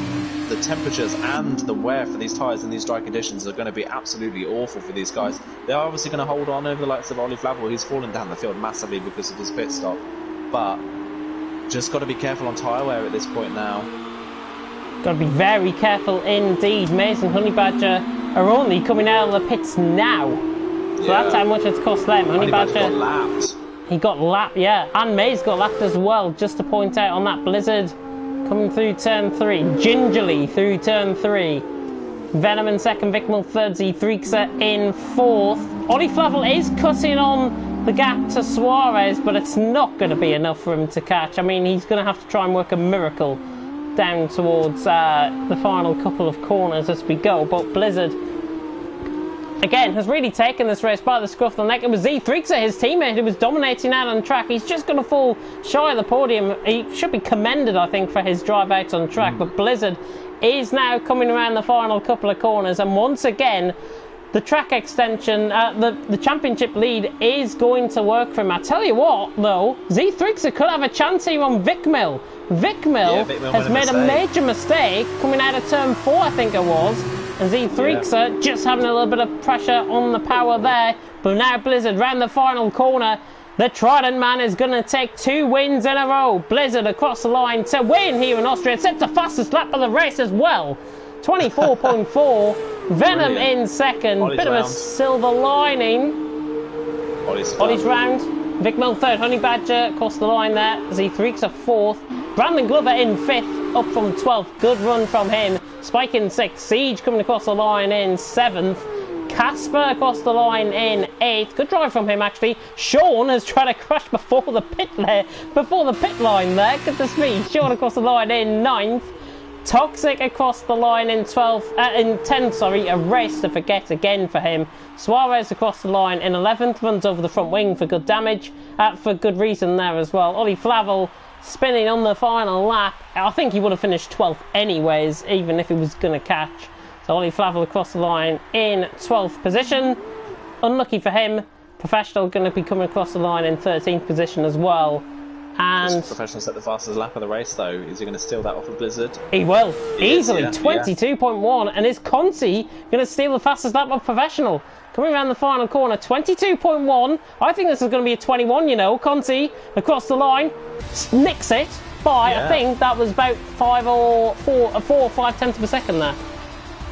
The temperatures and the wear for these tyres in these dry conditions are going to be absolutely awful for these guys. They're obviously going to hold on over the likes of Ollie Flavel. He's fallen down the field massively because of his pit stop. But just got to be careful on tyre wear at this point now. Got to be very careful indeed. Maze and Honey Badger are only coming out of the pits now. So that's how much it's cost them. Honey Badger got lapped. He got lapped, yeah. And Maze got lapped as well, just to point out on that Blizzard. Coming through turn 3, gingerly through turn 3. Venom in second, Vicmil third, Z3xer in fourth. Ollie Flavel is cutting on the gap to Suarez, but it's not going to be enough for him to catch. I mean, he's going to have to try and work a miracle down towards the final couple of corners as we go. But Blizzard, again, has really taken this race by the scruff of the neck. It was Z3xer, his teammate, who was dominating out on track. He's just going to fall shy of the podium. He should be commended, I think, for his drive out on track. But Blizzard is now coming around the final couple of corners. And once again, the track extension, the championship lead is going to work for him. I tell you what, though, Z3xer could have a chance here on Vicmil. Vicmil has made a major mistake coming out of turn 4, I think it was. And Z3xer just having a little bit of pressure on the power there. But now Blizzard round the final corner. The Trident man is going to take 2 wins in a row. Blizzard across the line to win here in Austria. It sets the fastest lap of the race as well. 24.4. Venom in second. Ollie's bit round. of a silver lining. Ollie's round. Vicmil third. Honey Badger across the line there. Z3xer fourth. Brandon Glover in fifth. Up from 12th. Good run from him. Spike in 6th, Siege coming across the line in 7th, Casper across the line in 8th. Good drive from him actually. Sean has tried to crash before the pit line there. Goodness me. Sean across the line in 9th. Toxic across the line in 10th, sorry, a race to forget again for him. Suarez across the line in 11th, runs over the front wing for good damage, for good reason there as well. Ollie Flavel spinning on the final lap. I think he would have finished 12th anyways, even if he was going to catch. So Ollie Flavel across the line in 12th position. Unlucky for him. Professional going to be coming across the line in 13th position as well. And Professional set the fastest lap of the race, though. Is he going to steal that off of Blizzard? He will. Easily. Yeah, 22.1. And is Conti going to steal the fastest lap of Professional? Coming around the final corner, 22.1. I think this is going to be a 21, you know. Conti across the line, nicks it by, I think that was about 4 or 5 tenths of a second there.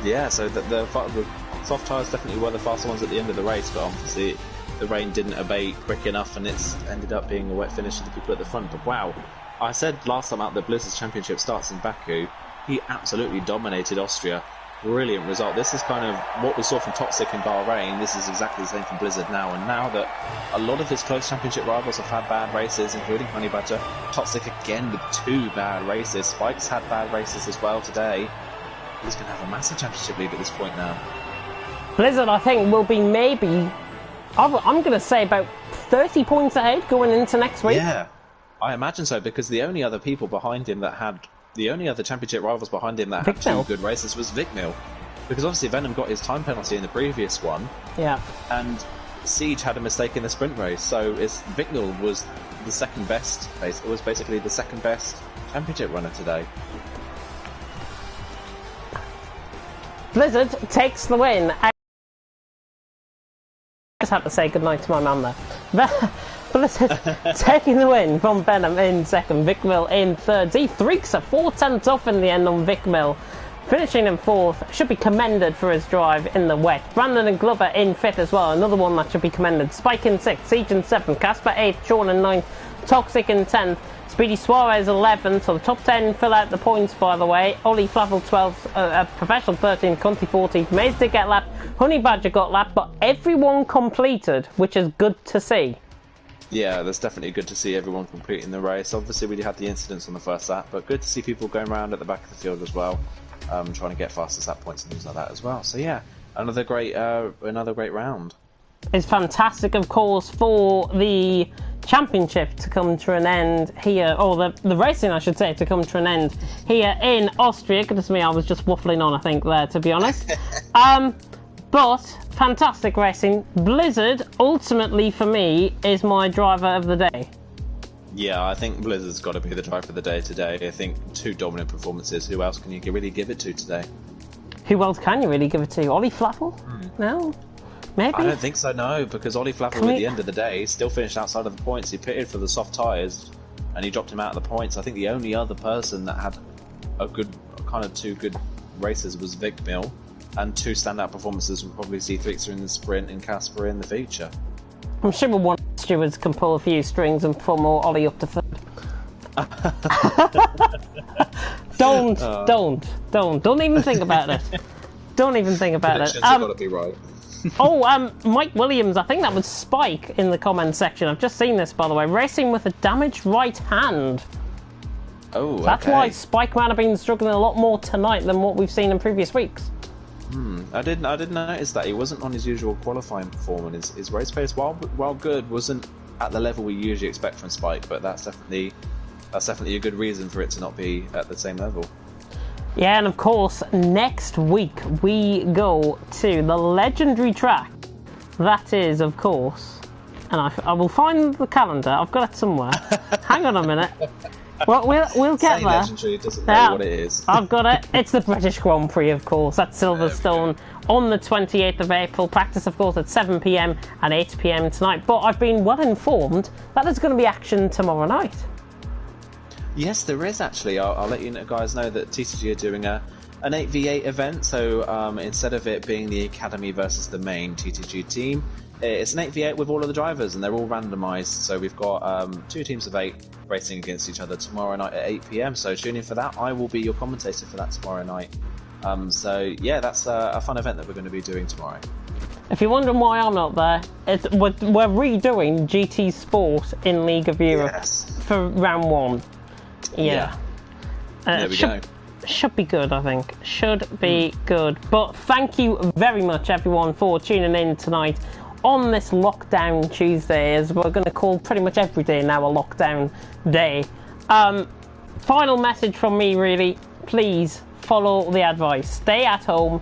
Yeah, so the soft tyres definitely were the faster ones at the end of the race, but obviously the rain didn't abate quick enough and it's ended up being a wet finish to the people at the front. But wow, I said last time out that Blizzard's championship starts in Baku. He absolutely dominated Austria. Brilliant result. This is kind of what we saw from Toxic in Bahrain. This is exactly the same from Blizzard now. And now that a lot of his close championship rivals have had bad races, including Honey Badger, Toxic again with 2 bad races. Spike's had bad races as well today. He's going to have a massive championship lead at this point now. Blizzard, I think, will be maybe, I'm going to say about 30 points ahead going into next week. Yeah, I imagine so, because the only other people behind him that had, the only other championship rivals behind him that had 2 good races was Vic-Mill. Because obviously Venom got his time penalty in the previous one. Yeah. And Siege had a mistake in the sprint race, so Vic-Mill was the second best. It was basically the second best championship runner today. Blizzard takes the win. I just have to say goodnight to my mum there. Blizzard taking the win from Venom in second, Vic-Mill in third. He freaks at 4 tenths off in the end on Vic-Mill. Finishing in fourth, should be commended for his drive in the wet. Brandon and Glover in fifth as well, another one that should be commended. Spike in sixth, Siege in seventh, Casper 8th, Sean in ninth, Toxic in 10th, Speedy Suarez 11th, so the top 10 fill out the points by the way. Ollie Flavel 12th, Professional 13th, Conti 14th, Maze did get lapped, Honey Badger got lapped, but everyone completed, which is good to see. Yeah, that's definitely good to see everyone completing the race. Obviously we had the incidents on the first lap, but good to see people going around at the back of the field as well. Trying to get fastest lap points and things like that as well. So yeah, another great round. It's fantastic, of course, for the championship to come to an end here, or the racing, I should say, to come to an end here in Austria. Goodness me, I was just waffling on, I think, there, to be honest. But fantastic racing. Blizzard, ultimately for me, is my driver of the day. Yeah, I think Blizzard's got to be the driver of the day today. I think 2 dominant performances. Who else can you really give it to today? Who else can you really give it to? Ollie Flavel? No? Maybe? I don't think so, no, because Ollie Flavel, at the end of the day, still finished outside of the points. He pitted for the soft tyres, and he dropped him out of the points. I think the only other person that had a good, kind of 2 good races was Vic-Mill, and 2 standout performances. We'll probably see Thixer in the sprint and Casper in the feature. I'm sure one of the stewards can pull a few strings and pull more Ollie up to third. Don't even think about it. Don't even think about it. Have got to be right. Mike Williams, I think that was Spike in the comments section. I've just seen this, by the way. Racing with a damaged right hand. Oh, That's why Spike might have been struggling a lot more tonight than what we've seen in previous weeks. I did notice that he wasn't on his usual qualifying performance. His race pace, while good, wasn't at the level we usually expect from Spike. But that's definitely a good reason for it to not be at the same level. Yeah, and of course, next week we go to the legendary track. That is, of course, and I will find the calendar. I've got it somewhere. Hang on a minute. Well, we'll get there. Legendary doesn't know what it is. I've got it. It's the British Grand Prix, of course, at Silverstone on the 28th of April. Practice, of course, at 7 PM and 8 PM tonight. But I've been well informed that there's going to be action tomorrow night. Yes, there is actually. I'll let you guys know that TTG are doing an 8v8 event. So instead of it being the Academy versus the main TTG team, it's an 8v8 with all of the drivers, and they're all randomised. So we've got 2 teams of 8 racing against each other tomorrow night at 8 PM. So tune in for that. I will be your commentator for that tomorrow night. So yeah, that's a fun event that we're going to be doing tomorrow. If you're wondering why I'm not there, we're redoing GT Sport in League of Europe for round 1. Yeah. There we go. Should be good, I think. Should be good. But thank you very much, everyone, for tuning in tonight on this lockdown Tuesday, as we're going to call pretty much every day now a lockdown day. Final message from me, really. Please follow the advice. Stay at home.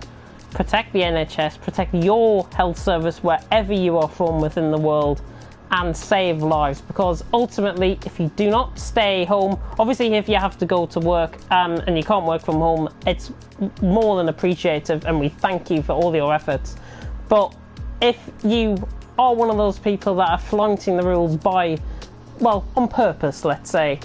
Protect the NHS. Protect your health service wherever you are from within the world. and save lives, because ultimately if you do not stay home, obviously if you have to go to work and you can't work from home, it's more than appreciative and we thank you for all your efforts. But if you are one of those people that are flaunting the rules by, well, on purpose, let's say,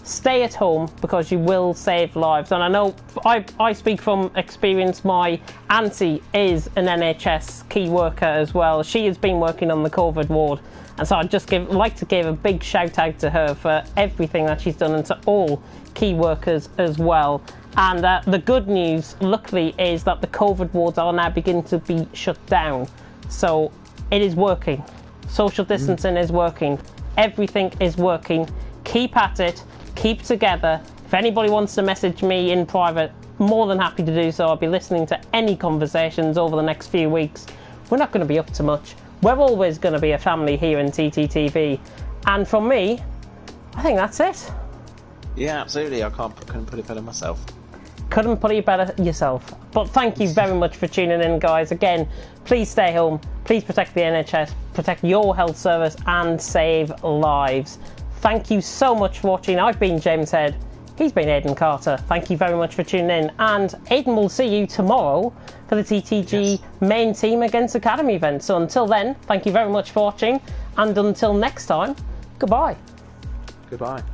stay at home, because you will save lives. And I know I speak from experience. My auntie is an NHS key worker as well. She has been working on the COVID ward, and so I'd just like to give a big shout out to her for everything that she's done, and to all key workers as well. And the good news, luckily, is that the COVID wards are now beginning to be shut down. So it is working. Social distancing is working. Everything is working. Keep at it. Keep together. If anybody wants to message me in private, more than happy to do so. I'll be listening to any conversations over the next few weeks. We're not going to be up to much. We're always going to be a family here in TTTV. And from me, I think that's it. Yeah, absolutely. I couldn't put it better myself. Couldn't put it better yourself. But thank you very much for tuning in, guys. Again, please stay home. Please protect the NHS, protect your health service, and save lives. Thank you so much for watching. I've been James Head. He's been Aidan Carter. Thank you very much for tuning in. And Aidan will see you tomorrow for the TTG main team against Academy event. So until then, thank you very much for watching. And until next time, goodbye. Goodbye.